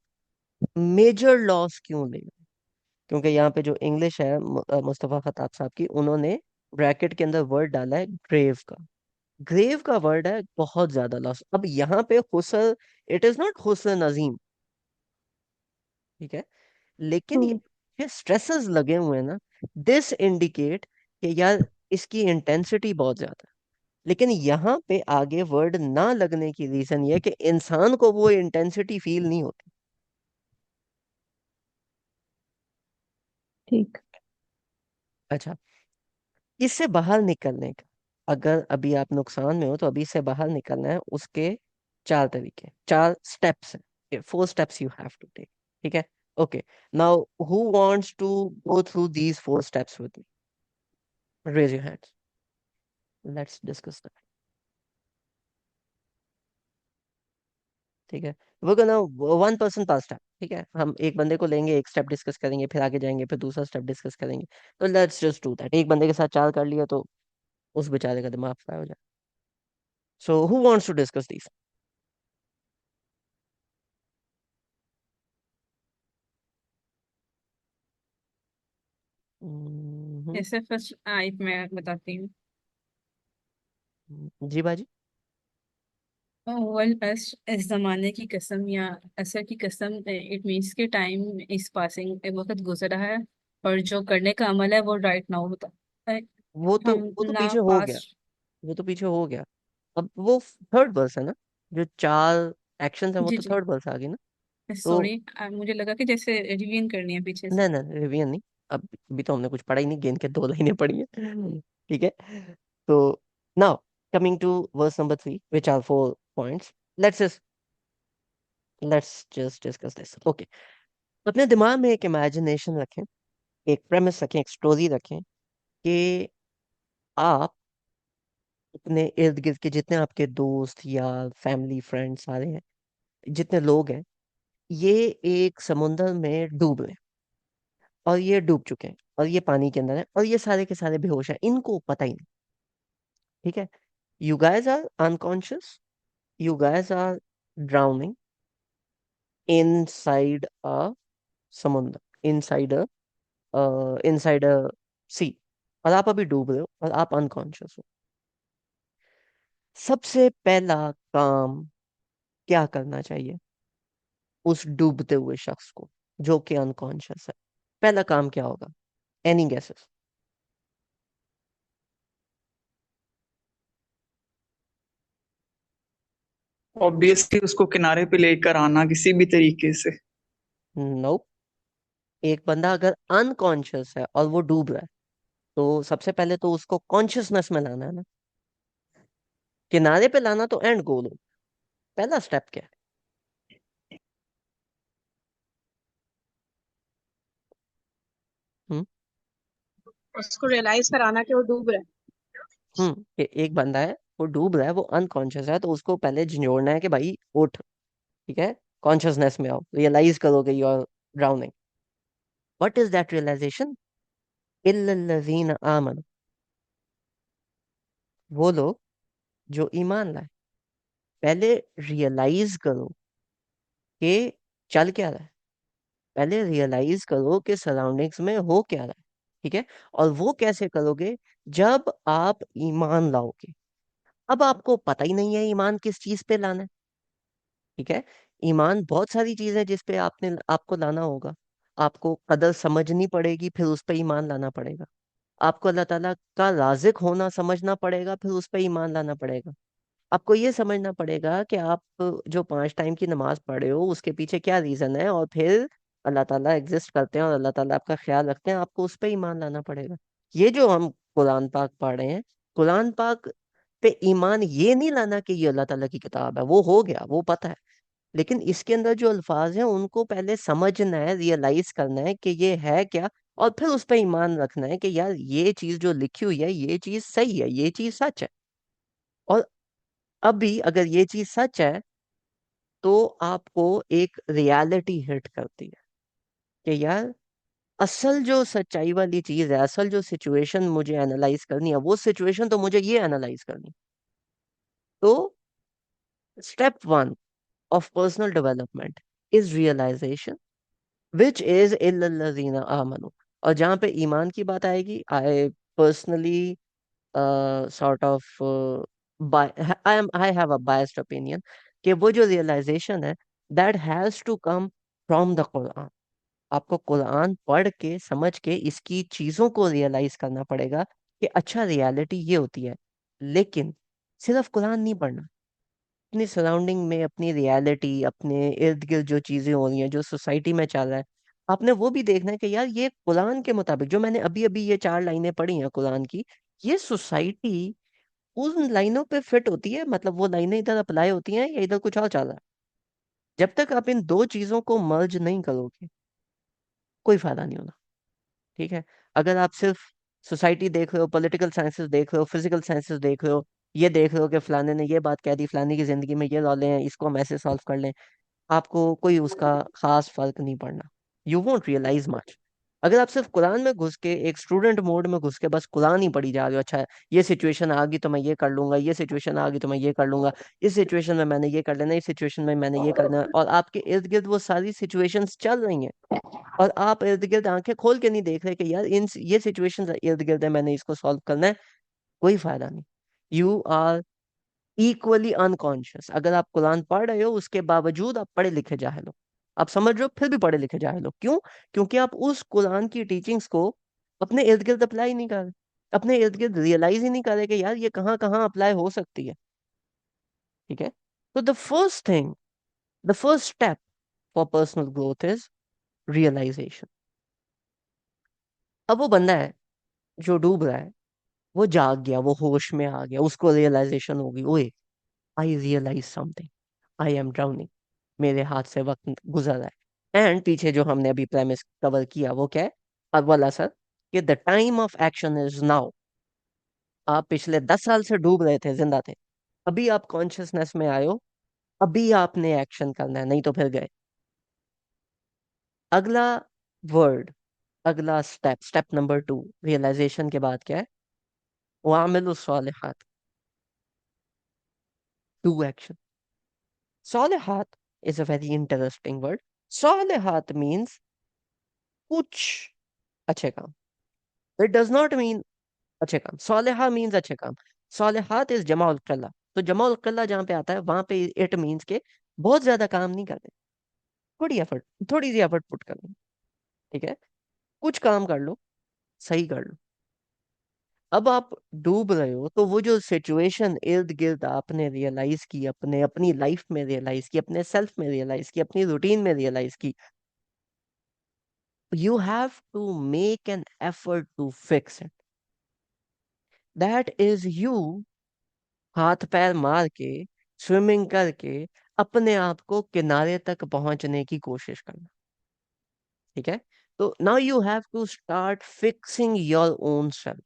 मेजर लॉस क्यों ले? क्योंकि यहाँ पे जो इंग्लिश है मुस्तफ़ा खताब साहब की, उन्होंने ब्रैकेट के अंदर वर्ड डाला है ग्रेव का। ग्रेव का वर्ड है बहुत ज्यादा लॉस। अब यहाँ पे हुस्न, इट इज नॉट हुस्न अजीम, ठीक है, लेकिन ये स्ट्रेसेस लगे हुए हैं ना, दिस इंडिकेट कि यार इसकी इंटेंसिटी बहुत ज्यादा है। लेकिन यहाँ पे आगे वर्ड ना लगने की रीजन ये है कि इंसान को वो इंटेंसिटी फील नहीं होती। ठीक। अच्छा, इससे बाहर निकलने का, अगर अभी आप नुकसान में हो तो अभी इससे बाहर निकलना है, उसके चार तरीके, चार स्टेप्स हैं, 4 steps you have to take, ठीक है? Okay, now who wants to go through these 4 steps with me? Raise your hands, let's discuss that. ठीक है, वो गोना 1 पर्सन पर स्टेप, ठीक है? हम एक बंदे को लेंगे, एक स्टेप डिस्कस करेंगे, फिर आगे जाएंगे, फिर दूसरा स्टेप डिस्कस करेंगे। तो लेट्स जस्ट डू दैट। एक बंदे के साथ 4 कर लिया तो उस बेचारे का दिमाग फ्राई हो जाए। So who wants to discuss these? ऐसे फर्स्ट आयत मैं बताती हूँ। जी बाजी। वल अस इस जमाने की कसम या असर की कसम, इट मीन्स के टाइम इस पासिंग, वक्त गुजरा है और जो करने का अमल है वो राइट नाउ होता है। हम वो तो ना पीछे हो गया, पास्ट। वो तो पीछे हो गया। अब वो थर्ड वर्स है ना, जो 4 एक्शन है, वो जी तो जी, थर्ड वर्स आ गई ना। तो सॉरी, मुझे लगा कि जैसे रिवीन करनी है पीछे से। नहीं नहीं, रिवीजन नहीं। अब अभी तो हमने कुछ पढ़ा ही नहीं, गेंद के 2 लाइनें पढ़ी है। ठीक है, तो now coming to verse number 3, which are 4 points. Let's just let's just discuss this. Okay, अपने दिमाग में एक इमेजिनेशन रखें, एक प्रेमिस रखें, एक स्टोरी रखें कि आप अपने इर्द गिर्द के जितने आपके दोस्त या फैमिली फ्रेंड सारे हैं, जितने लोग हैं, ये एक समुंदर में डूब रहे हैं, और ये डूब चुके हैं, और ये पानी के अंदर है, और ये सारे के सारे बेहोश हैं, इनको पता ही नहीं। ठीक है, you guys are unconscious, you guys are drowning inside a समुंदर, इनसाइड अ सी, और आप अभी डूब रहे हो और आप अनकॉन्शियस हो। सबसे पहला काम क्या करना चाहिए उस डूबते हुए शख्स को जो कि अनकॉन्शियस है? पहला काम क्या होगा? Any guesses? ऑब्वियसली उसको किनारे पे लेकर आना किसी भी तरीके से। नो। एक बंदा अगर अनकॉन्शियस है और वो डूब रहा है, तो सबसे पहले तो उसको कॉन्शियसनेस में लाना है ना। किनारे पे लाना तो एंड गोल हो। पहला स्टेप क्या है? हम्म उसको रियलाइज कराना कि वो डूब रहा है। कि एक बंदा है, वो डूब रहा है, वो अनकॉन्शियस है, तो उसको पहले झंझोड़ना है कि भाई उठ, ठीक है, कॉन्शियसनेस में आओ, रियलाइज करोगे you are drowning. What is that realisation? इल्लल्लज़ीना आमन, वो लोग जो ईमान लाए। पहले रियलाइज करो कि चल क्या रहा है, पहले रियलाइज करो कि सराउंडिंग्स में हो क्या रहा है। ठीक है, और वो कैसे करोगे? जब आप ईमान लाओगे। अब आपको पता ही नहीं है ईमान किस चीज पे लाना है। ठीक है, ईमान बहुत सारी चीजें जिस पे आपको लाना होगा। आपको कदर समझनी पड़ेगी, फिर उस पर ईमान लाना पड़ेगा। आपको अल्लाह ताला का राज़िक होना समझना पड़ेगा, फिर उस पर ईमान लाना पड़ेगा। आपको ये समझना पड़ेगा कि आप जो 5 टाइम की नमाज पढ़े हो उसके पीछे क्या रीजन है, और फिर अल्लाह ताला एग्जिस्ट करते हैं और अल्लाह ताला आपका ख्याल रखते हैं, आपको उस पर ईमान लाना पड़ेगा। ये जो हम कुरान पाक पढ़ रहे हैं, कुरान पाक पे ईमान ये नहीं लाना कि ये अल्लाह ताला की किताब है, वो हो गया, वो पता है। लेकिन इसके अंदर जो अल्फाज हैं उनको पहले समझना है, रियलाइज करना है कि ये है क्या, और फिर उस पर ईमान रखना है कि यार ये चीज जो लिखी हुई है, ये चीज सही है, ये चीज सच है। और अभी अगर ये चीज सच है, तो आपको एक रियलिटी हिट करती है कि यार असल जो सच्चाई वाली चीज है, असल जो सिचुएशन मुझे एनालाइज करनी है, वो सिचुएशन तो मुझे ये एनालाइज करनी है। तो step one of personal development is realisation which is इल्लल्लज़ीना आमनू। और जहाँ पे ईमान की बात आएगी, I personally sort of I have a biased opinion कि वो जो रियलाइजेशन है, that has to come from the Quran. आपको कुरान पढ़ के समझ के इसकी चीजों को रियलाइज करना पड़ेगा कि अच्छा रियलिटी ये होती है। लेकिन सिर्फ कुरान नहीं पढ़ना, अपनी सराउंडिंग में, अपनी रियलिटी, अपने इर्द गिर्द जो चीजें हो रही हैं, जो सोसाइटी में चल रहा है, आपने वो भी देखना है कि यार ये कुरान के मुताबिक, जो मैंने अभी अभी ये 4 लाइनें पढ़ी हैं कुरान की, ये सोसाइटी उन लाइनों पे फिट होती है, मतलब वो लाइनें इधर अप्लाई होती हैं या इधर कुछ और चल रहा है। जब तक आप इन दो चीजों को मर्ज नहीं करोगे, कोई फायदा नहीं होना। ठीक है। अगर आप सिर्फ सोसाइटी देख रहे हो, पॉलिटिकल साइंसेस देख रहे हो, फिजिकल साइंसेस देख रहे हो, ये देख रहे हो कि फलाने ने ये बात कह दी, फलाने की जिंदगी में ये रौले हैं, इसको हम ऐसे सॉल्व कर लें, आपको कोई उसका खास फर्क नहीं पड़ना। You won't realise much. अगर आप सिर्फ कुरान में घुस के, एक स्टूडेंट मोड में घुस के बस कुरान ही पढ़ी जा रहे हो, अच्छा ये सिचुएशन आ गई तो मैं ये कर लूंगा, ये सिचुएशन आ गई तो मैं ये कर लूंगा, इस सिचुएशन में मैंने ये कर लेना, इस सिचुएशन में मैंने ये करना है, और आपके इर्द गिर्द वो सारी सिचुएशंस चल रही हैं, और आप इर्द गिर्द आंखें खोल के नहीं देख रहे कि यार इन ये सिचुएशंस इर्द गिर्द है, मैंने इसको सॉल्व करना है, कोई फायदा नहीं। You are equally unconscious. अगर आप कुरान पढ़ रहे हो, उसके बावजूद आप पढ़े लिखे जाहिल हो, आप समझ रहे हो, फिर भी पढ़े लिखे जाहिल हो। क्यों? क्योंकि आप उस कुरान की टीचिंग्स को अपने इर्द गिर्द अप्लाई नहीं कर रहे, अपने इर्द गिर्द रियलाइज ही नहीं कर रहे कि यार ये कहाँ कहाँ अप्लाई हो सकती है। ठीक है। तो the first thing, the first step for personal growth is realisation. अब वो बंदा है जो डूब रहा है, वो जाग गया, वो होश में आ गया, उसको रियलाइजेशन होगी, ओए I realise something, I am drowning, मेरे हाथ से वक्त गुजर रहा है। एंड पीछे जो हमने अभी प्रेमिस कवर किया वो क्या है, अव्वल असर, कि the time of action is now. आप पिछले 10 साल से डूब रहे थे, जिंदा थे, अभी आप कॉन्शियसनेस में आए हो, अभी आपने एक्शन करना है, नहीं तो फिर गए। अगला वर्ड, अगला स्टेप, स्टेप नंबर 2 रियलाइजेशन के बाद क्या है, वामिलु सालिहात, डू एक्शन। सालिहात is a very interesting word. सालिहात means कुछ अच्छे काम। It does not mean अच्छे काम। सालिहा means अच्छे काम। सालिहात इज जमाउल कल्ला। तो जमाउल कल्ला जहाँ पे आता है, वहां पे इट मीन्स के बहुत ज्यादा काम नहीं करते, थोड़ी एफर्ट, थोड़ी सी एफर्ट पुट कर लो। ठीक है। कुछ काम कर लो, सही कर लो। अब आप डूब रहे हो, तो वो जो सिचुएशन इर्द गिर्द आपने रियलाइज की, अपने अपनी लाइफ में रियलाइज की, अपने सेल्फ में रियलाइज की, अपनी रूटीन में रियलाइज की, you have to make an effort to fix it. That is you हाथ पैर मार के, स्विमिंग करके, अपने आप को किनारे तक पहुंचने की कोशिश करना। ठीक है। तो now you have to start fixing your own self,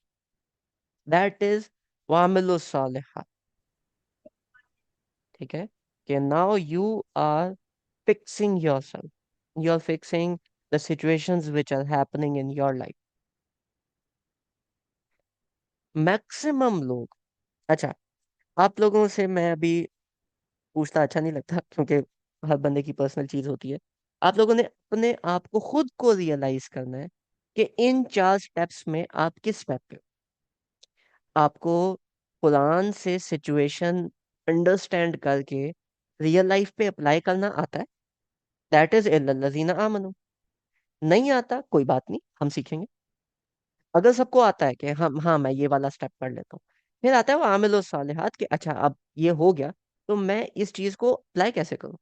that is वामिलु सालिहा। ठीक है। कि now you are fixing your self, you are fixing the situations which are happening in your life. Maximum लोग, अच्छा, आप लोगों से मैं अभी पूछना अच्छा नहीं लगता, क्योंकि हर बंदे की पर्सनल चीज होती है। आप लोगों ने अपने आप को, खुद को रियलाइज करना है कि इन 4 स्टेप्स में आप किस स्टेप पे हो। आपको कुरान से सिचुएशन अंडरस्टैंड करके रियल लाइफ पे अप्लाई करना आता है, दैट इज इल्लल्लज़ीना आमनू। नहीं आता, कोई बात नहीं, हम सीखेंगे। अगर सबको आता है कि हम, हाँ मैं ये वाला स्टेप कर लेता हूँ, फिर आता है वो आमिल सालिहात, कि अच्छा अब ये हो गया, तो मैं इस चीज को अप्लाई कैसे करूँ,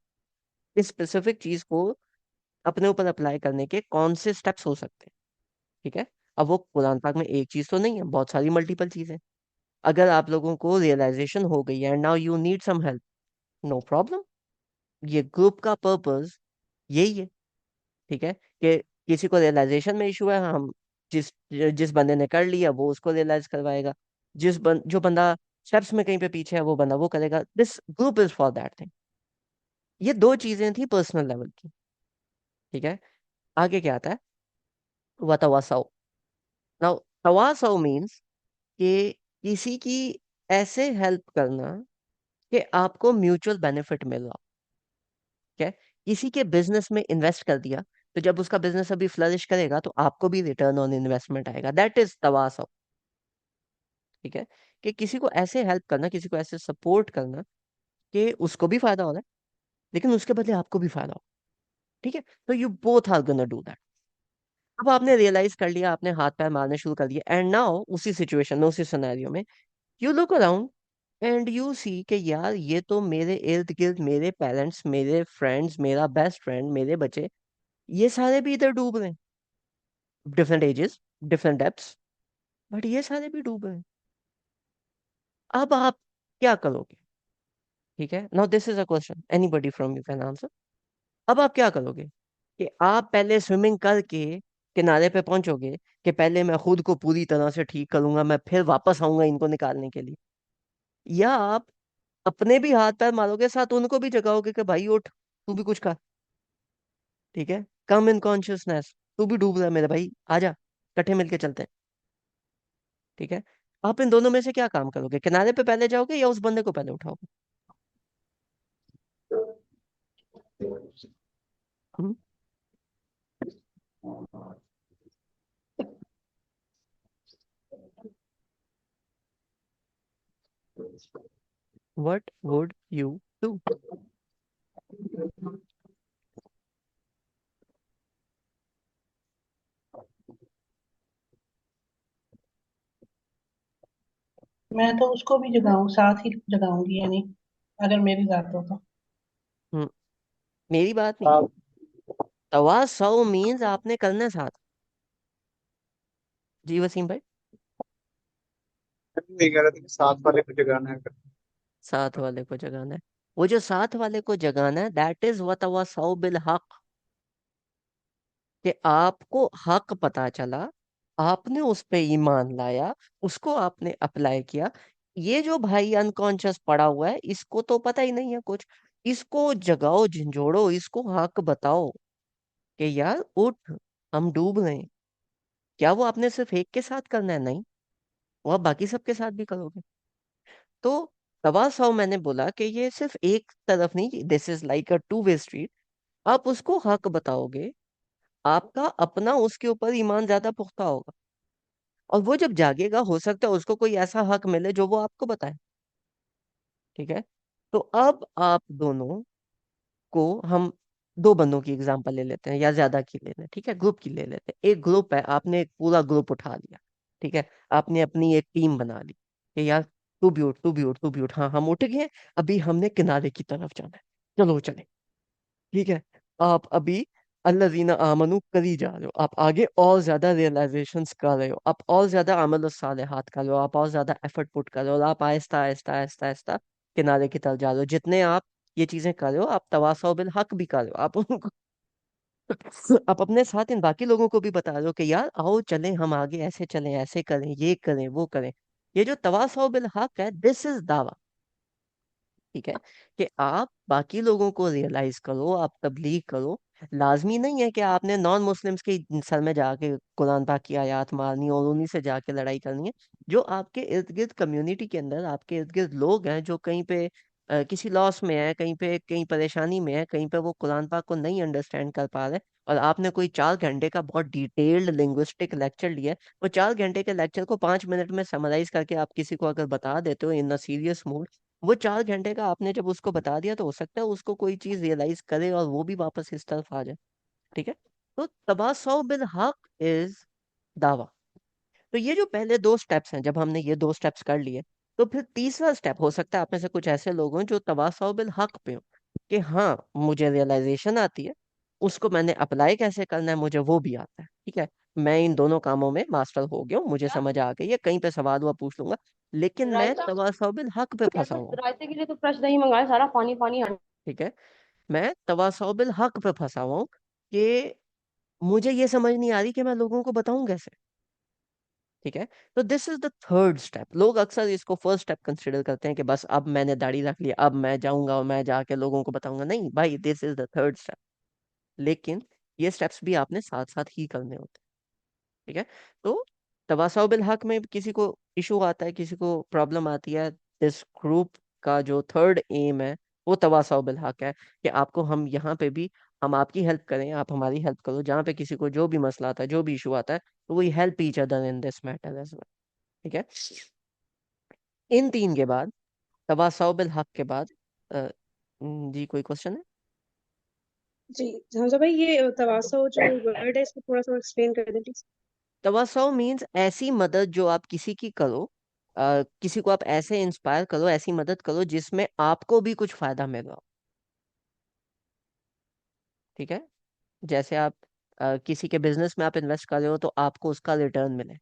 इस स्पेसिफिक चीज को अपने ऊपर अप्लाई करने के कौन से स्टेप्स हो सकते हैं। ठीक है। अब वो कुरान पाक में एक चीज तो नहीं है, बहुत सारी मल्टीपल चीजें। अगर आप लोगों को रियलाइजेशन हो गई है and now you need some help, no problem. ये ग्रुप का पर्पस यही है। ठीक है। कि किसी को रियलाइजेशन में इशू है, हम जिस जिस बंदे ने कर लिया वो उसको रियलाइज करवाएगा, जो बंदा स्टेप्स में कहीं पे पीछे है, वो बंदा वो करेगा। This group is for that thing. ये दो चीजें थी पर्सनल लेवल की। ठीक है, आगे क्या आता है, वतवासाओ। नाउ तवासाओ मीन्स कि किसी की ऐसे हेल्प करना कि आपको म्यूचुअल बेनिफिट मिल रहा हो। ठीक है, किसी के बिजनेस में इन्वेस्ट कर दिया, तो जब उसका बिजनेस अभी फ्लरिश करेगा तो आपको भी रिटर्न ऑन इन्वेस्टमेंट आएगा, दैट इज तवासाओ। ठीक है, कि किसी को ऐसे हेल्प करना, किसी को ऐसे सपोर्ट करना कि उसको भी फायदा हो रहा है लेकिन उसके बदले आपको भी फायदा हो। ठीक है, तो you both are gonna do that. अब आपने रियलाइज कर लिया, आपने हाथ पैर मारने शुरू कर दिए, एंड नाउ उसी सिचुएशन में, उसी सिनेरियो में you look around and you see कि यार ये तो मेरे इर्द गिर्द, मेरे पेरेंट्स, मेरे फ्रेंड्स, मेरा बेस्ट फ्रेंड, मेरे बच्चे, ये सारे भी इधर डूब रहे हैं, different ages, different depths, but ये सारे भी डूब रहे हैं। अब आप क्या करोगे? ठीक है, now this is a question anybody from you can answer. अब आप क्या करोगे कि आप पहले स्विमिंग करके किनारे पे पहुंचोगे कि पहले मैं खुद को पूरी तरह से ठीक करूंगा, मैं फिर वापस आऊंगा इनको निकालने के लिए, या आप अपने भी हाथ पैर मारोगे, साथ उनको भी जगाओगे कि भाई उठ, तू भी कुछ कर। ठीक है, कम इन कॉन्शियसनेस, तू भी डूब रहा है मेरे भाई, आजा, इकट्ठे मिलके चलते हैं। ठीक है, आप इन दोनों में से क्या काम करोगे? किनारे पे पहले जाओगे या उस बंदे को पहले उठाओगे? What would you do? मैं तो उसको भी जगाऊं, साथ ही जगाऊंगी, यानी अगर मेरी बात हो तो। मेरी बात नहीं, तवा सौ मीन्स आपने करना है साथ। जी वसीम भाई, नहीं कह रहा था कि साथ वाले को जगाना है। साथ वाले को जगाना है, वो जो साथ वाले को जगाना है दैट इज वतवासौ बिल हक, कि आपको हक पता चला, आपने उस पे ईमान लाया, उसको आपने अप्लाई किया। ये जो भाई अनकॉन्शियस पड़ा हुआ है, इसको तो पता ही नहीं है कुछ, इसको जगाओ, झंझोड़ो, इसको हक बताओ कि यार उठ, हम डूब रहे हैं। क्या वो आपने सिर्फ एक के साथ करना है? नहीं, वो आप बाकी सबके साथ भी करोगे। तो तवासौ मैंने बोला कि ये सिर्फ एक तरफ नहीं, this is like a two way street. आप उसको हक बताओगे, आपका अपना उसके ऊपर ईमान ज्यादा पुख्ता होगा, और वो जब जागेगा हो सकता है उसको कोई ऐसा हक मिले जो वो आपको बताए। ठीक है, तो अब आप दोनों को हम दो बंदों की एग्जांपल ले लेते हैं, या ज्यादा की ले लें, ठीक है, ग्रुप की ले लेते हैं। एक ग्रुप है, आपने एक पूरा ग्रुप उठा लिया। ठीक है, आपने अपनी एक टीम बना ली कि यार तू भी उठ, तू भी उठ, तू भी उठ, हाँ हम उठ गए, अभी हमने किनारे की तरफ जाना है, चलो चले। ठीक है, आप अभी अल्लज़ीना आमनू करी जा रहे हो, आप आगे और ज्यादा रियलाइजेशंस कर रहे हो, आप और ज्यादा अमल सालिहात कर रहे हो, आप और ज्यादा एफर्ट पुट कर रहे हो, और आप आहिस्ता आहिस्ता आहिस्ता आहिस्ता किनारे की तरफ जा रहे हो। जितने आप ये चीजें कर रहे हो, आप तवासौ बिल हक भी कर रहे हो, आप उनको आप अपने साथ इन बाकी लोगों को भी बता रहे हो कि यार आओ चलें, हम आगे ऐसे चलें, ऐसे करें, ये करें, वो करें। ये जो तवासौ बिल हक है, दिस इज दावा। ठीक है, कि आप बाकी लोगों को रियलाइज करो, आप तबलीग करो। लाजमी नहीं है कि आपने नॉन मुस्लिम्स के सर में जाके कुरान पाक की आयत मारनी और उन्हीं से जाके लड़ाई करनी है। जो आपके इर्द गिर्द कम्युनिटी के अंदर, आपके इर्द गिर्द लोग हैं जो कहीं पे किसी लॉस में है, कहीं पे कहीं परेशानी में है, कहीं पे वो कुरान पाक को नहीं अंडरस्टैंड कर पा रहे, और आपने कोई 4 घंटे का बहुत डिटेल्ड लिंग्विस्टिक लेक्चर लिया है, वो 4 घंटे के लेक्चर को 5 मिनट में समराइज करके आप किसी को अगर बता देते हो इन अ सीरियस मूड, वो 4 घंटे का आपने जब उसको बता दिया तो हो सकता है उसको कोई चीज रियलाइज करे और वो भी वापस इस तरफ आ जाए। ठीक है, तो तबासौ बिल हक इज दावा। तो ये जो पहले दो स्टेप्स हैं, जब हमने ये दो स्टेप्स कर लिए, तो फिर तीसरा स्टेप हो सकता है आप में से कुछ ऐसे लोग हों जो तवासौ बिल हक पे हो, कि हाँ मुझे रियलाइजेशन आती है, उसको मैंने अप्लाई कैसे करना है मुझे वो भी आता है। ठीक है, मैं इन दोनों कामों में मास्टर हो गया हूँ, मुझे समझ आ गई है, कहीं पे सवाल हुआ पूछ लूंगा, लेकिन मैं रायता तवासौ बिल हक पे क्या फंसा तो हुआ हूँ। रायते के लिए तो फ्रेश दही मंगाया, सारा पानी पानी ठीक है, मैं तवासौ बिल हक पे फंसा हुआ हूँ कि मुझे ये समझ नहीं आ रही कि मैं लोगों को बताऊं कैसे। ठीक है। तो this is the third step. लोग अक्सर इसको फर्स्ट स्टेप कंसिडर करते हैं कि बस अब मैंने दाढ़ी रख ली, अब मैं जाऊंगा और मैं जाके लोगों को बताऊंगा। नहीं भाई, this is the third step. लेकिन ये स्टेप्स भी आपने साथ साथ ही करने होते हैं। ठीक है। तो तवासाउ बिल हक में किसी को इशू आता है, किसी को प्रॉब्लम आती है, इस ग्रुप का जो थर्ड एम है वो तवासाउ बिल हक है कि आपको हम यहाँ पे भी हम आपकी हेल्प करें, आप हमारी हेल्प करो। जहाँ पे किसी को जो भी मसला आता है, जो भी इशू आता है, तो we help each other in this matter as well. ठीक है। इन तीन के बाद, तवासाउ बिल हक के बाद जी कोई क्वेश्चन है? जी हमजा भाई, ये तवासो जो वर्ड है इसको थोड़ा सा एक्सप्लेन कर दें प्लीज। तवस्सो मीन्स ऐसी मदद जो आप किसी की करो, किसी को आप ऐसे इंस्पायर करो, ऐसी मदद करो जिसमें आपको भी कुछ फायदा मिल रहा हो। ठीक है। जैसे आप किसी के बिजनेस में आप इन्वेस्ट कर रहे हो तो आपको उसका रिटर्न मिले।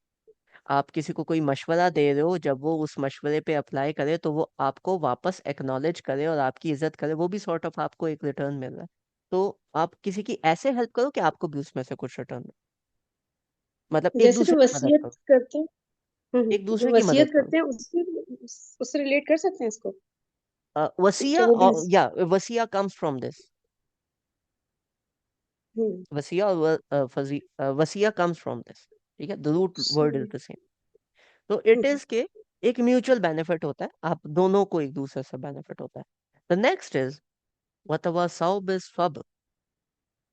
आप किसी को कोई मशवरा दे रहे हो, जब वो उस मशवरे पे अप्लाई करे तो वो आपको वापस एक्नॉलेज करे और आपकी इज्जत करे, वो भी सॉर्ट ऑफ आपको एक रिटर्न मिल रहा है। तो आप किसी की ऐसे हेल्प करो कि आपको भी उसमें से कुछ रिटर्न मिले। मतलब एक जैसे जो दूसरे की मदद वसीयत करो। करते हैं, एक जो दूसरे की मदद वसीयत करो। करते हैं उससे उससे रिलेट कर सकते हैं इसको, कि वसिया, वो भी। या वसिया कम्स फ्रॉम दिस। हम्म वसिया और वसिया कम्स फ्रॉम दिस। ठीक है, the root word is the same. तो इट हम्म, इज के एक म्यूचुअल बेनिफिट होता है, आप दोनों को एक दूसरे से बेनिफिट होता है। द नेक्स्ट इज वतवासाउ बिस्सब्र।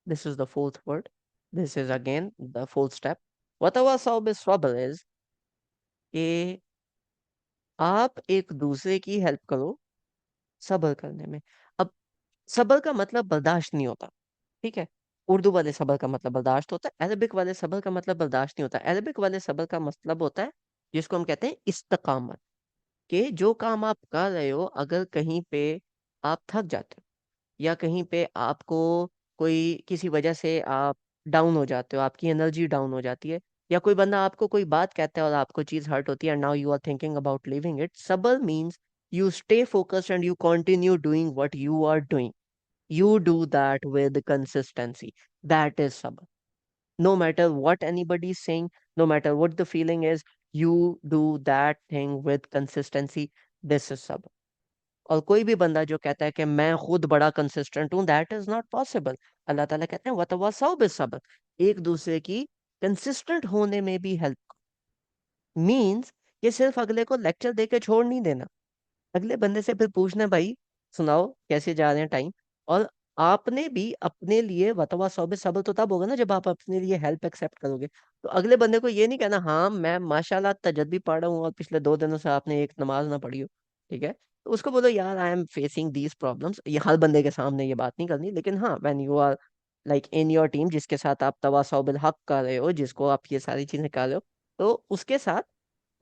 This is the fourth word. This is again the fourth step. वतवासाउ बिस्सब्र इज कि आप एक दूसरे की हेल्प करो सब्र करने में। अब सब्र का मतलब बर्दाश्त नहीं होता। ठीक है। उर्दू वाले सब्र का मतलब बर्दाश्त होता है, अरबिक वाले सब्र का मतलब बर्दाश्त नहीं होता। अरबिक वाले सब्र का मतलब होता है जिसको हम कहते हैं इस्तकामत, कि जो काम आप कर रहे हो, अगर कहीं पे आप थक जाते हो या कहीं पे आपको कोई किसी वजह से आप डाउन हो जाते हो, आपकी एनर्जी डाउन हो जाती है, या कोई बंदा आपको कोई बात कहता है और आपको चीज हर्ट होती है, now you are thinking about living it. सब्र means you stay focused and you continue doing what you are doing. You do that with consistency. That is sabr. No matter what anybody is saying, no matter what the feeling is, you do that thing with consistency. This is sabr. और कोई भी बंदा जो कहता है कि मैं खुद बड़ा कंसिस्टेंट हूं, दैट इज नॉट पॉसिबल। अल्लाह ताला कहते हैं वतवासाउ बिस्सब्र। एक दूसरे की कंसिस्टेंट होने में भी हेल्प। मींस ये सिर्फ अगले को लेक्चर दे के छोड़ नहीं देना, अगले बंदे से फिर पूछना, भाई सुनाओ कैसे जा रहे हैं टाइम। और आपने भी अपने लिए वतवा सौबे सब्र तो तब होगा ना जब आप अपने लिए हेल्प एक्सेप्ट करोगे। तो अगले बंदे को ये नहीं कहना हाँ मैं माशाल्लाह तजद भी पढ़ रहा हूँ और पिछले 2 दिनों से आपने एक नमाज ना पढ़ी हो। ठीक है। तो उसको बोलो यार I am facing these problems. ये हर बंदे के सामने ये बात नहीं करनी, लेकिन हाँ when you are like in your team, जिसके साथ आप तवासौ बिल हक कर रहे हो, जिसको आप ये सारी चीजें कर रहे हो, तो उसके साथ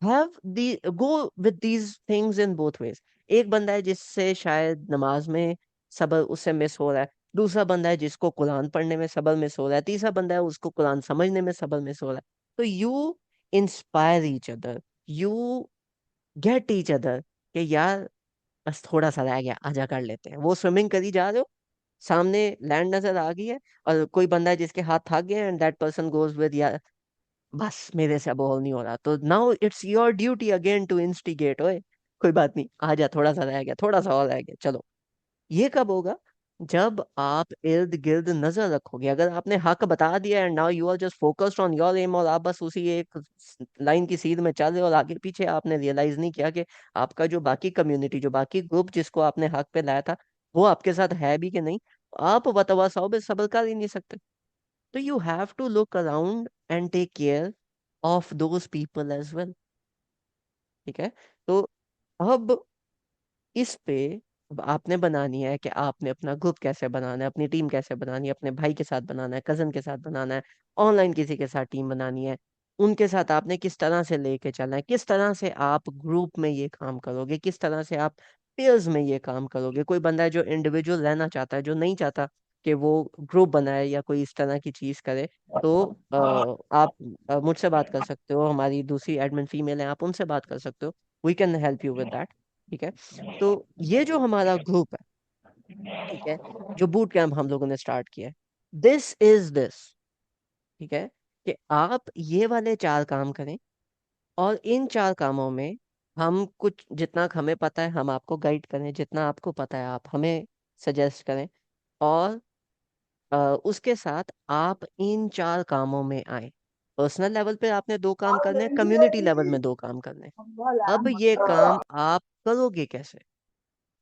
have the go with these things in both ways। एक बंदा है जिससे शायद नमाज में सब्र उससे मिस हो रहा है, दूसरा बंदा है जिसको कुरान पढ़ने में सब्र मिस हो रहा है, तीसरा बंदा है उसको कुरान समझने में सब्र मिस हो रहा है। तो you inspire each other, you get each other कि यार बस थोड़ा सा रह गया, आजा कर लेते हैं। वो स्विमिंग करी जा रहे हो, सामने लैंड नजर आ गई है, और कोई बंदा है जिसके हाथ थक गए and that person goes with यार बस मेरे से अब और नहीं हो रहा, तो now it's your duty again to instigate. ओए कोई बात नहीं, आ जा, थोड़ा सा रह गया, थोड़ा सा और रह गया, चलो। ये कब होगा? जब आप इर्द गिर्द नजर रखोगे। अगर आपने हक बता दिया and now you are just focused on your aim, और आप बस उसी एक लाइन की सीध में चल रहे हो और आगे पीछे आपने रियलाइज नहीं किया कि आपका जो बाकी कम्युनिटी, जो बाकी ग्रुप जिसको आपने हक पे लाया था, वो आपके साथ है भी कि नहीं, आप वतवासाओ पे सब्र कर ही नहीं सकते। तो you have to look around and take care of those people as well। ठीक है। तो अब इस पे अब आपने बनानी है कि आपने अपना ग्रुप कैसे बनाना है, अपनी टीम कैसे बनानी है, अपने भाई के साथ बनाना है, कजन के साथ बनाना है, ऑनलाइन किसी के साथ टीम बनानी है, उनके साथ आपने किस तरह से लेके चलना है, किस तरह से आप ग्रुप में ये काम करोगे, किस तरह से आप पेयर्स में ये काम करोगे। कोई बंदा है जो इंडिविजुअल रहना चाहता है, जो नहीं चाहता कि वो ग्रुप बनाए या कोई इस तरह की चीज करे, तो आप मुझसे बात कर सकते हो, हमारी दूसरी एडमिन फीमेल है, आप उनसे बात कर सकते हो। We can help you with that. ठीक है। तो ये जो हमारा ग्रुप है, ठीक है, जो बूट कैंप हम लोगों ने स्टार्ट किया है, दिस इज दिस। ठीक है, कि आप ये वाले 4 काम करें, और इन 4 कामों में हम कुछ जितना हमें पता है हम आपको गाइड करें, जितना आपको पता है आप हमें सजेस्ट करें, और उसके साथ आप इन 4 कामों में आए। पर्सनल लेवल पे आपने 2 काम करने हैं, कम्युनिटी लेवल में 2 काम करने हैं। अब ये काम आप करोगे कैसे?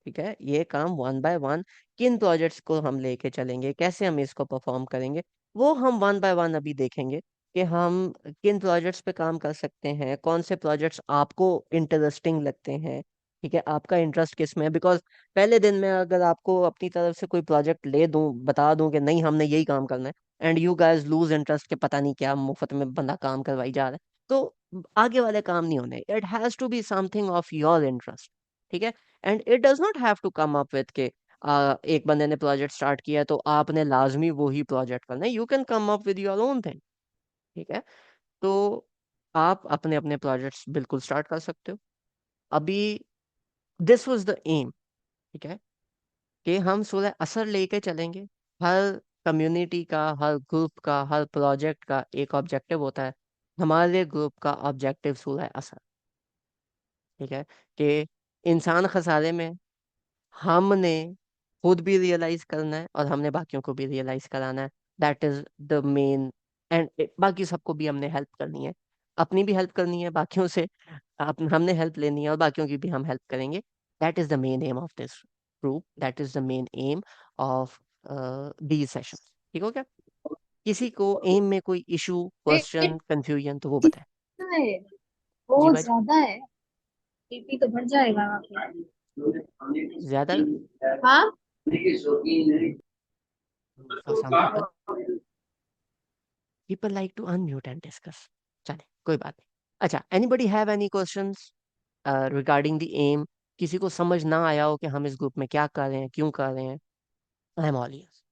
ठीक है, ये काम वन बाय वन, किन प्रोजेक्ट्स को हम लेके चलेंगे, कैसे हम इसको परफॉर्म करेंगे, वो हम वन बाय वन अभी देखेंगे कि हम किन प्रोजेक्ट्स पे काम कर सकते हैं, कौन से प्रोजेक्ट्स आपको इंटरेस्टिंग लगते हैं। ठीक है, आपका इंटरेस्ट किस में है, बिकॉज पहले दिन में अगर आपको अपनी तरफ से कोई प्रोजेक्ट ले दूं, बता दूं कि नहीं हमने यही काम करना है, and you guys loose interest के पता नहीं क्या मुफ्त में बंदा काम करवाई जा रहा है, तो आगे वाले काम नहीं होने। It has to be something of your interest. ठीक है, and it does not have to come up with के एक बंदे ने प्रोजेक्ट स्टार्ट किया तो आपने लाजमी वो ही प्रोजेक्ट करना है। You can come up with your own thing. ठीक है, तो आप अपने अपने प्रोजेक्ट्स बिल्कुल स्टार्ट कर सकते हो अभी। This was the aim. ठीक है, कि हम सूरह असर लेके चलेंगे। हर कम्युनिटी का, हर ग्रुप का, हर प्रोजेक्ट का एक ऑब्जेक्टिव होता है। हमारे ग्रुप का ऑब्जेक्टिव सूरह असर। ठीक है, कि इंसान खसारे में, हमने खुद भी रियलाइज करना है और हमने बाकियों को भी रियलाइज कराना है। That is the main. And बाकी सबको भी हमने हेल्प करनी है, अपनी भी हेल्प करनी है बाकियों से, हमने हेल्प लेनी है और बाकियों की भी हम हेल्प करेंगे। That is the main M of this group, that is the main M of these sessions. ठीक हो क्या? किसी को एम में कोई इशू, क्वेश्चन, कंफ्यूजन तो वो बताए। है जी बहुत बाजी। ज्यादा है। बीपी तो बढ़ जाएगा आपका। ज्यादा हाँ। for some people, people like to unmute and discuss। चले, कोई बात नहीं। अच्छा, anybody have any questions regarding the aim? किसी को समझ ना आया हो कि हम इस ग्रुप में क्या कर रहे हैं, क्यों कर रहे हैं? I am all ears।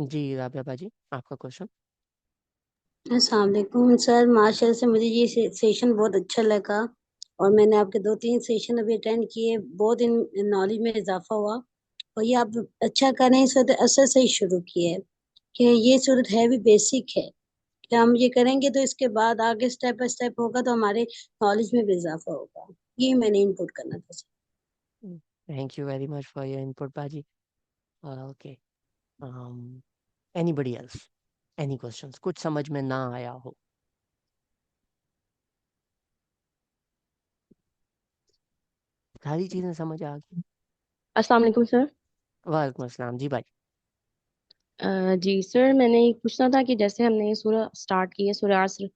जी राबिया बाजी, आपका क्वेश्चन। अस्सलाम वालेकुम सर, माशाल्लाह से मुझे ये सेशन बहुत अच्छा लगा और मैंने आपके 2-3 सेशन अभी अटेंड किए, बहुत इन नॉलेज में इजाफा हुआ। और ये आप अच्छा कर रहे हैं, सूरत असर से ही शुरू किए है कि ये सूरत है भी बेसिक है कि हम ये करेंगे तो इसके बाद आगे स्टेप बाय स्टेप होगा तो हमारे नॉलेज में भी इजाफा होगा। ये मैंने इनपुट करना था sir. Thank you very much for your input बाजी। Okay, anybody else, any questions? कुछ समझ में ना आया हो? सारी चीजें समझ आ गई? अस्सलाम वालेकुम सर। वालेकुम अस्सलाम जी भाई। जी सर, मैंने ये पूछना था कि जैसे हमने ये सूरह स्टार्ट की है, सूरह असर,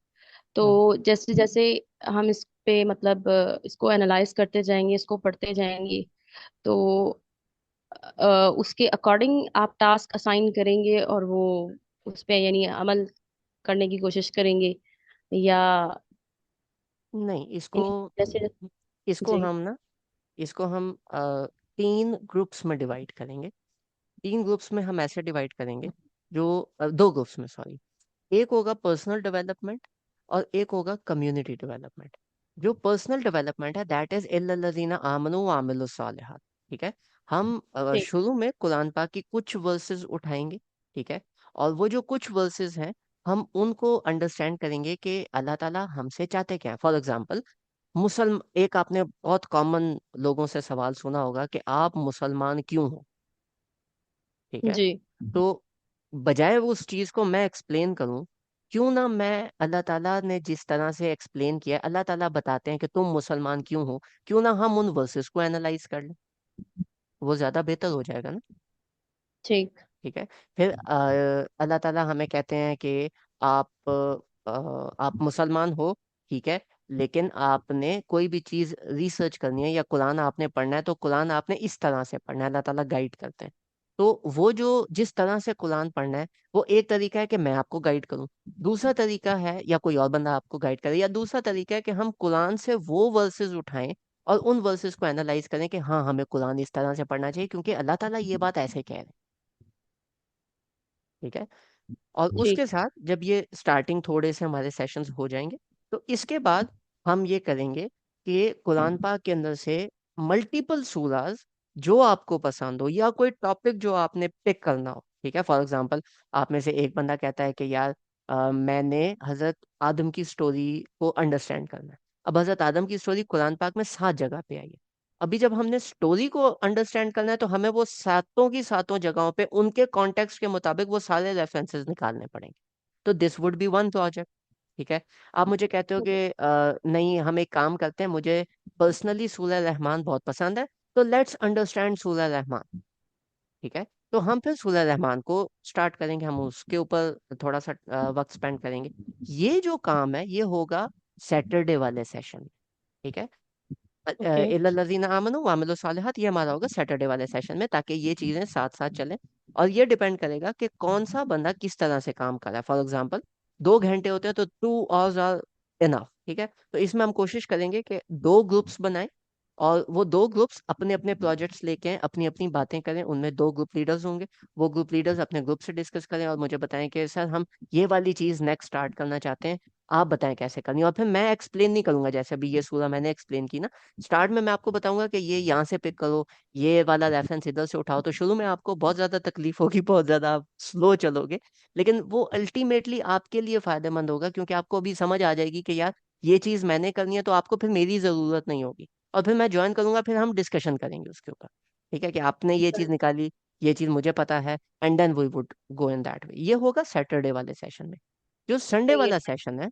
तो हम्म, जैसे जैसे हम इस पे मतलब इसको एनालाइज करते जाएंगे, इसको पढ़ते जाएंगे, तो उसके अकॉर्डिंग आप टास्क असाइन करेंगे और वो उस पे यानी अमल करने की कोशिश करेंगे, या नहीं, इसको यानी जैसे। इसको जी। हम ना इसको हम 3 ग्रुप्स में डिवाइड करेंगे। 3 ग्रुप्स में हम ऐसे डिवाइड करेंगे, जो 2 ग्रुप्स में, सॉरी। एक होगा पर्सनल डेवलपमेंट और एक होगा कम्युनिटी डेवलपमेंट। जो पर्सनल डेवलपमेंट है दैट इज इल्लल्लज़ीना आमनू व अमिलुस सालिहात। ठीक है, हम ठीक। शुरू में कुरान पाक की कुछ वर्सेस उठाएंगे। ठीक है, और वो जो कुछ वर्सेस हैं हम उनको अंडरस्टैंड करेंगे कि अल्लाह ताला हमसे चाहते क्या है। फॉर एग्जांपल, मुसलम एक आपने बहुत कॉमन लोगों से सवाल सुना होगा कि आप मुसलमान क्यों हो? ठीक है, जी। तो बजाय वो उस चीज को मैं एक्सप्लेन करूं, क्यों ना मैं अल्लाह ताला ने जिस तरह से एक्सप्लेन किया, अल्लाह ताला बताते हैं कि तुम मुसलमान क्यों हो, क्यों ना हम उन वर्सेस को एनालाइज कर लें। वो ज्यादा बेहतर हो जाएगा ना। ठीक। ठीक है, फिर अल्लाह ताला हमें कहते हैं कि आप आप मुसलमान हो। ठीक है, लेकिन आपने कोई भी चीज रिसर्च करनी है या कुरान आपने पढ़ना है तो कुरान आपने इस तरह से पढ़ना है। अल्लाह ताला गाइड करते हैं। तो वो जो जिस तरह से कुरान पढ़ना है वो एक तरीका है कि मैं आपको गाइड करूं। दूसरा तरीका है या कोई और बंदा आपको गाइड करे, या दूसरा तरीका है कि हम कुरान से वो वर्सेस उठाएं और उन वर्सेस को एनालाइज करें कि हाँ हमें कुरान इस तरह से पढ़ना चाहिए क्योंकि अल्लाह ताला ये बात ऐसे कह रहे हैं। ठीक है, और उसके ठीक। साथ जब ये स्टार्टिंग थोड़े से हमारे सेशंस हो जाएंगे तो इसके बाद हम ये करेंगे कि कुरान पाक के अंदर से मल्टीपल सूराज जो आपको पसंद हो, या कोई टॉपिक जो आपने पिक करना हो। ठीक है, फॉर एग्जांपल आप में से एक बंदा कहता है कि यार मैंने हजरत आदम की स्टोरी को अंडरस्टैंड करना है। अब हजरत आदम की स्टोरी कुरान पाक में 7 जगह पे आई है। अभी जब हमने स्टोरी को अंडरस्टैंड करना है तो हमें वो सातों की सातों जगहों पे उनके कॉन्टेक्स्ट के मुताबिक वो सारे रेफरेंसेस निकालने पड़ेंगे। तो this would be one project. ठीक है, आप मुझे कहते हो कि नहीं, हम एक काम करते हैं, मुझे पर्सनली सूरह रहमान बहुत पसंद है, तो लेट्स अंडरस्टैंड सूरह रहमान। ठीक है, तो हम फिर सूरह रहमान को स्टार्ट करेंगे, हम उसके ऊपर थोड़ा सा वक्त स्पेंड करेंगे। ये जो काम है ये होगा सैटरडे वाले सेशन में। ठीक है, ओके। इल्लल्लज़ीना आमनू व अमिलुस सालिहात, ये हमारा होगा सैटरडे वाले सेशन में, ताकि ये चीजें साथ साथ चलें। और ये डिपेंड करेगा कि कौन सा बंदा किस तरह से काम कर रहा है। फॉर एग्जांपल 2 घंटे होते हैं तो 2 आवर्स आर इनफ। ठीक है, तो इसमें हम कोशिश करेंगे कि 2 ग्रुप्स बनाएं, और वो 2 ग्रुप्स अपने अपने प्रोजेक्ट्स लेके आए, अपनी अपनी बातें करें, उनमें 2 ग्रुप लीडर्स होंगे। वो ग्रुप लीडर्स अपने ग्रुप से डिस्कस करें और मुझे बताएं कि सर हम ये वाली चीज नेक्स्ट स्टार्ट करना चाहते हैं, आप बताएं कैसे करनी है। और फिर मैं एक्सप्लेन नहीं करूंगा, जैसे अभी ये सूरा मैंने एक्सप्लेन की ना, स्टार्ट में मैं आपको बताऊंगा कि ये यहाँ से पिक करो, ये वाला रेफरेंस इधर से उठाओ। तो शुरू में आपको बहुत ज्यादा तकलीफ होगी, बहुत ज्यादा आप स्लो चलोगे, लेकिन वो अल्टीमेटली आपके लिए फायदेमंद होगा, क्योंकि आपको अभी समझ आ जाएगी कि यार ये चीज मैंने करनी है, तो आपको फिर मेरी जरूरत नहीं होगी। और फिर मैं ज्वाइन करूंगा, फिर हम डिस्कशन करेंगे उसके ऊपर। ठीक है, कि आपने ये चीज निकाली, ये चीज मुझे पता है, and then we would go in that way. ये होगा सैटरडे वाले सेशन में। जो संडे सही है। वाला सेशन है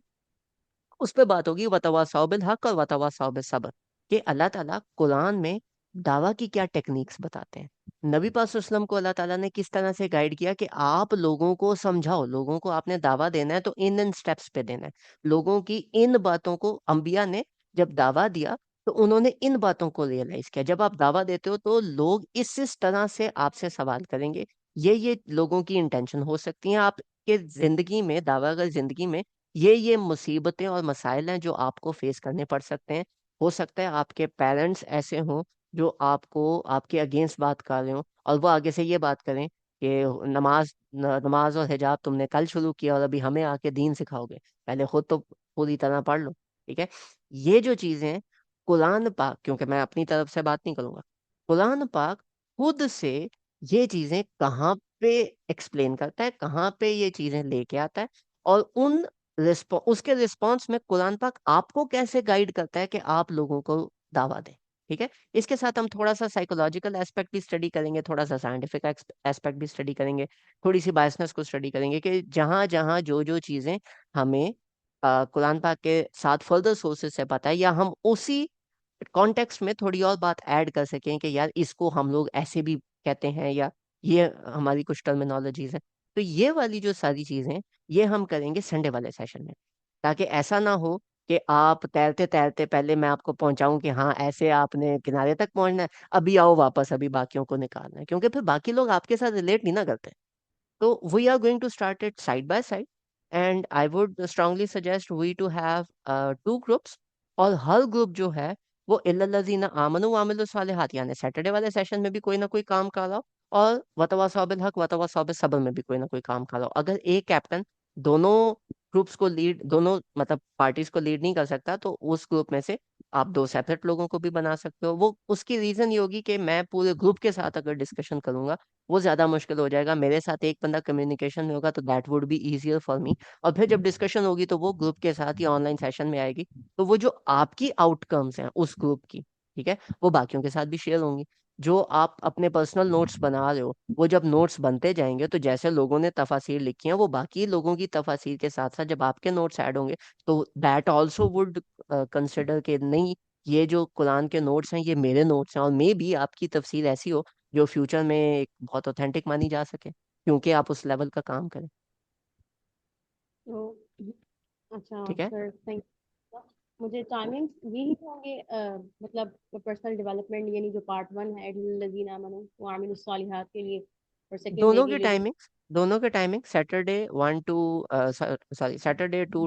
उस पे बात होगी वतवासाउ बिल हक और वतवासाउ बिल सब्र, कि अल्लाह ताला कुरान में दावा की क्या टेक्निक्स बताते हैं। नबी पाक सल्लल्लाहु अलैहि वसल्लम को अल्लाह ताला ने किस तरह से गाइड किया कि आप लोगों को समझाओ, लोगों को आपने दावा देना है तो इन इन स्टेप्स पे देना है। लोगों की इन बातों को अंबिया ने जब दावा दिया तो उन्होंने इन बातों को रियलाइज किया। जब आप दावा देते हो तो लोग इस तरह से आपसे सवाल करेंगे, ये लोगों की इंटेंशन हो सकती है आपके जिंदगी में, दावागर जिंदगी में ये मुसीबतें और मसाइल हैं जो आपको फेस करने पड़ सकते हैं। हो सकता है आपके पेरेंट्स ऐसे हों जो आपको आपके अगेंस्ट बात कर रहे हो, और वो आगे से ये बात करें कि नमाज और हिजाब तुमने कल शुरू किया और अभी हमें आके दीन सिखाओगे, पहले खुद तो पूरी तरह पढ़ लो। ठीक है, ये जो चीजें हैं, कुरान पाक, क्योंकि मैं अपनी तरफ से बात नहीं करूंगा, कुरान पाक खुद से ये चीजें कहाँ पे एक्सप्लेन करता है, कहाँ पे ये चीजें लेके आता है, और उसके रिस्पॉन्स में कुरान पाक आपको कैसे गाइड करता है कि आप लोगों को दावा दें। ठीक है, इसके साथ हम थोड़ा सा साइकोलॉजिकल एस्पेक्ट भी स्टडी करेंगे, थोड़ा सा साइंटिफिक एस्पेक्ट भी स्टडी करेंगे, थोड़ी सी बायसनेस को स्टडी करेंगे, कि जहां जहां जो जो चीजें हमें कुरान पाक के साथ फर्दर सोर्सेज से पता है, या हम उसी कॉन्टेक्स्ट में थोड़ी और बात ऐड कर सकें कि यार इसको हम लोग ऐसे भी कहते हैं, या ये हमारी कुछ टर्मिनोलॉजीज हैं। तो ये वाली जो सारी चीजें ये हम करेंगे संडे वाले सेशन में, ताकि ऐसा ना हो कि आप तैरते तैरते पहले मैं आपको पहुंचाऊं कि हाँ ऐसे आपने किनारे तक पहुंचना है, अभी आओ वापस, अभी बाकियों को निकालना है, क्योंकि फिर बाकी लोग आपके साथ रिलेट नहीं ना करते। So we are going to start it side by side, and I would strongly suggest we to have 2 groups, और हर ग्रुप जो है वो इल्लल्लज़ीना आमनु व अमिलुस सालिहात, यानी सैटरडे वाले सेशन में भी कोई ना कोई काम कर रहा हो, और वतवासौ बिल हक वतवासौ बिस सब्र में भी कोई ना कोई काम कर रहा हो। अगर एक कैप्टन दोनों ग्रुप्स को लीड, दोनों मतलब पार्टीज को लीड नहीं कर सकता, तो उस ग्रुप में से आप 2 सेपरेट लोगों को भी बना सकते हो। वो उसकी रीजन ये होगी कि मैं पूरे ग्रुप के साथ अगर डिस्कशन करूंगा वो ज्यादा मुश्किल हो जाएगा, मेरे साथ एक बंदा कम्युनिकेशन में होगा तो that would be easier for me. और फिर जब डिस्कशन होगी तो वो ग्रुप के साथ या ऑनलाइन सेशन में आएगी, तो वो जो आपकी आउटकम्स हैं उस ग्रुप की, ठीक है, वो बाकियों के साथ भी शेयर होंगी। जो आप अपने पर्सनल नोट्स बना रहे हो, वो जब नोट्स बनते जाएंगे तो जैसे लोगों ने तफासिर लिखी हैं वो बाकी लोगों की तफासिर के साथ साथ जब आपके नोट्स ऐड होंगे, तो दैट ऑल्सो वुड कंसिडर कि नहीं, ये जो कुरान के नोट्स हैं ये मेरे नोट्स हैं, और मे बी आपकी तफसीर ऐसी हो जो फ्यूचर में एक बहुत ऑथेंटिक मानी जा सके, क्योंकि आप उस लेवल का काम करें। तो अच्छा ठीक है, सर, थैंक यू। मुझे टाइमिंग्स यही होंगे, मतलब पर्सनल डेवलपमेंट यानी जो पार्ट 1 है लजीना मनु वामिलुस सालिहात के लिए, और सेकंड में दोनों ये के जो टाइमिंग्स, सैटरडे 1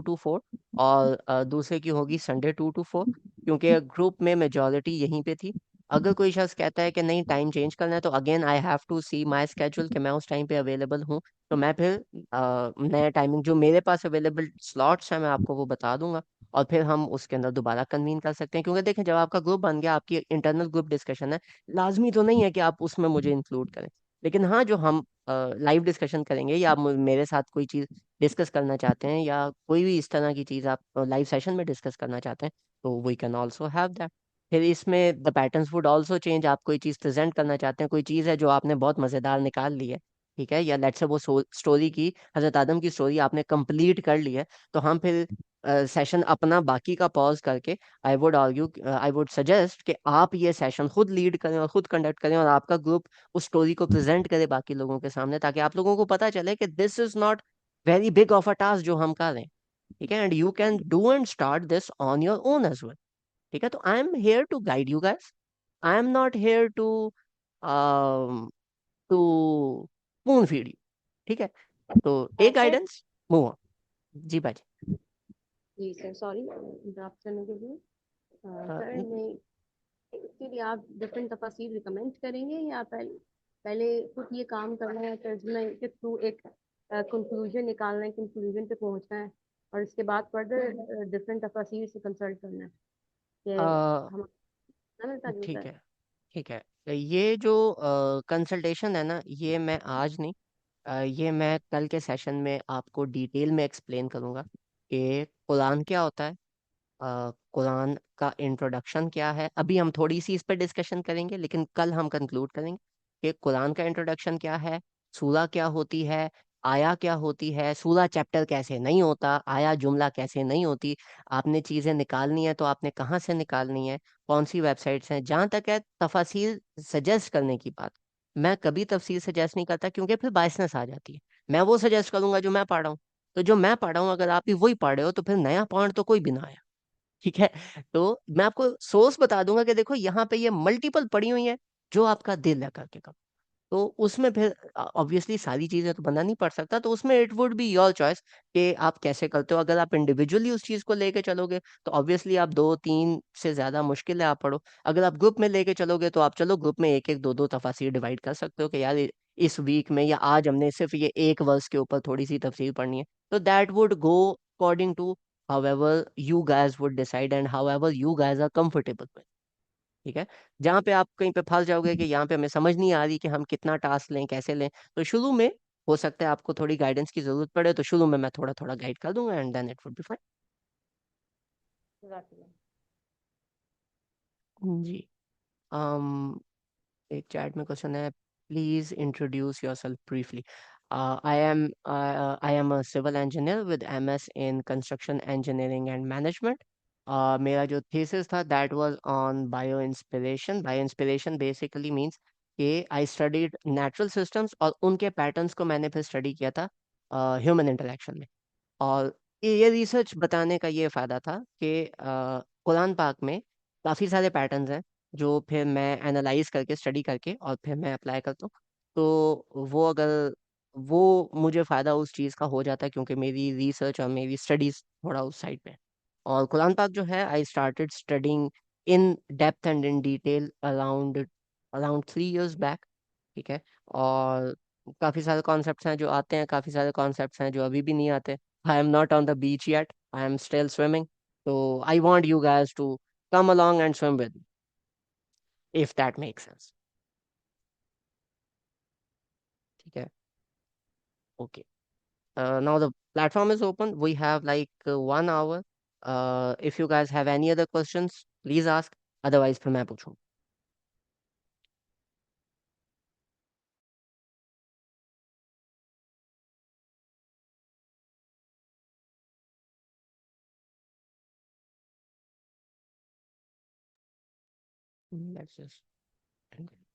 to 4, और दूसरे की होगी संडे 2 to 4, क्योंकि ग्रुप में मेजोरिटी यहीं पे थी। अगर कोई शख्स कहता है कि नहीं टाइम चेंज करना है, तो again I have to see my schedule कि मैं उस टाइम पे अवेलेबल हूँ, तो मैं फिर नया टाइमिंग जो मेरे पास अवेलेबल स्लॉट्स हैं मैं आपको वो बता दूंगा, और फिर हम उसके अंदर दोबारा कन्वीन कर सकते हैं। क्योंकि देखें, जब आपका ग्रुप बन गया, आपकी इंटरनल ग्रुप डिस्कशन है, लाजमी तो नहीं है कि आप उसमें मुझे इंक्लूड करें। लेकिन हाँ, जो हम लाइव डिस्कशन करेंगे, या आप मेरे साथ कोई चीज़ डिस्कस करना चाहते हैं, या कोई भी इस तरह की चीज़ आप लाइव सेशन में डिस्कस करना चाहते हैं, तो we can also have that. फिर इसमें the patterns would also change. आप कोई चीज़ प्रेजेंट करना चाहते हैं, कोई चीज़ है जो आपने बहुत मज़ेदार निकाल ली है, ठीक है, या लेट्स से वो स्टोरी की, हज़रत आदम की स्टोरी आपने कंप्लीट कर ली है, तो हम फिर सेशन अपना बाकी का पॉज करके, आई वुड सजेस्ट कि आप ये सेशन खुद लीड करें और खुद कंडक्ट करें, और आपका ग्रुप उस स्टोरी को प्रेजेंट करे बाकी लोगों के सामने, ताकि आप लोगों को पता चले कि this is not very big of a task जो हम कर रहे हैं, ठीक है, and you can do and start this on your own as well. ठीक है, तो I am here to guide you guys, I am not here to spoon feed you. ठीक है, तो take sir guidance, move on. जी बाजी। जी sir, sorry interrupt करने के लिए। सर न- नहीं, इसके लिए आप डिफरेंट तफासिल रिकमेंड करेंगे या पहले पहले खुद ये काम करना है, तर्जुमे के थ्रू एक कंक्लूजन निकालना है, कंक्लूजन पे पहुंचना है, और इसके बाद फर्दर डिफरेंट तफासिल से कंसल्ट करना है कि अ, हम ना मिलता जुलता ठीक है। है, ठीक है। ये जो कंसल्टेशन है ना, ये मैं आज नहीं, ये मैं कल के सेशन में आपको डिटेल में एक्सप्लेन करूंगा कि कुरान क्या होता है, कुरान का इंट्रोडक्शन क्या है। अभी हम थोड़ी सी इस पर डिस्कशन करेंगे, लेकिन कल हम कंक्लूड करेंगे कि कुरान का इंट्रोडक्शन क्या है, सूरा क्या होती है, आया क्या होती है, सूरा चैप्टर कैसे नहीं होता, आया जुमला कैसे नहीं होती, आपने चीज़ें निकालनी है तो आपने कहाँ से निकालनी है, कौन सी वेबसाइट्स हैं। जहाँ तक है तफासिल सजेस्ट करने की बात, मैं कभी तफसील सजेस्ट नहीं करता, क्योंकि फिर बायसनेस आ जाती है। मैं वो सजेस्ट करूंगा जो मैं पढ़ रहा हूँ, तो जो मैं पढ़ रहा हूँ अगर आप भी वही पढ़ रहे हो, तो फिर नया पॉइंट तो कोई भी ना आया। ठीक है, तो मैं आपको सोर्स बता दूंगा कि देखो यहाँ पे ये मल्टीपल पड़ी हुई है, जो आपका दिल है करके कब, तो उसमें फिर ऑब्वियसली सारी चीजें तो बंदा नहीं पढ़ सकता, तो उसमें it would be your choice कि आप कैसे करते हो। अगर आप इंडिविजुअली उस चीज को लेके चलोगे, तो ऑब्वियसली आप दो तीन से ज्यादा मुश्किल है आप पढ़ो। अगर आप ग्रुप में लेके चलोगे, तो आप चलो ग्रुप में एक एक दो दो तफासिर डिवाइड कर सकते हो कि यार इस वीक में या आज हमने सिर्फ ये एक वर्स के ऊपर थोड़ी सी तफसीर पढ़नी है, तो that would go according to however you guys would decide and however you guys are comfortable with। ठीक है, जहाँ पे आप कहीं पे फंस जाओगे कि यहाँ पे हमें समझ नहीं आ रही कि हम कितना टास्क लें, कैसे लें, तो शुरू में हो सकता है आपको थोड़ी गाइडेंस की जरूरत पड़े, तो शुरू में मैं थोड़ा थोड़ा गाइड कर दूंगा, and then it would be fine. जी। um एक चैट में क्वेश्चन है, please introduce yourself briefly. I am a civil engineer with MS in construction engineering and management. मेरा जो थीसिस था that was on bio inspiration. Bio inspiration basically means कि I studied natural systems, और उनके patterns को मैंने फिर study किया था ह्यूमन इंटरेक्शन में। और ये रिसर्च बताने का ये फायदा था कि कुरान पाक में काफ़ी सारे पैटर्न्स हैं, जो फिर मैं एनालाइज करके स्टडी करके और फिर मैं अप्लाई करता हूँ। तो वो अगर वो मुझे फ़ायदा उस चीज़ का हो जाता है, क्योंकि मेरी रिसर्च और मेरी स्टडीज़ थोड़ा उस साइड पे है। और कुरान पाक जो है, I started studying in depth and in detail around around 3 years back. ठीक है, और काफ़ी सारे कॉन्सेप्ट्स हैं जो आते हैं, काफ़ी सारे कॉन्सेप्ट्स हैं जो अभी भी नहीं आते। I am not on the beach yet. I am still swimming. So I want you guys to come along and swim with me, if that makes sense. ठीक है, okay. Now the platform is open. We have like 1 hour. If you guys have any other questions, please ask. Otherwise, फिर मैं पूछूं। Let's just end it.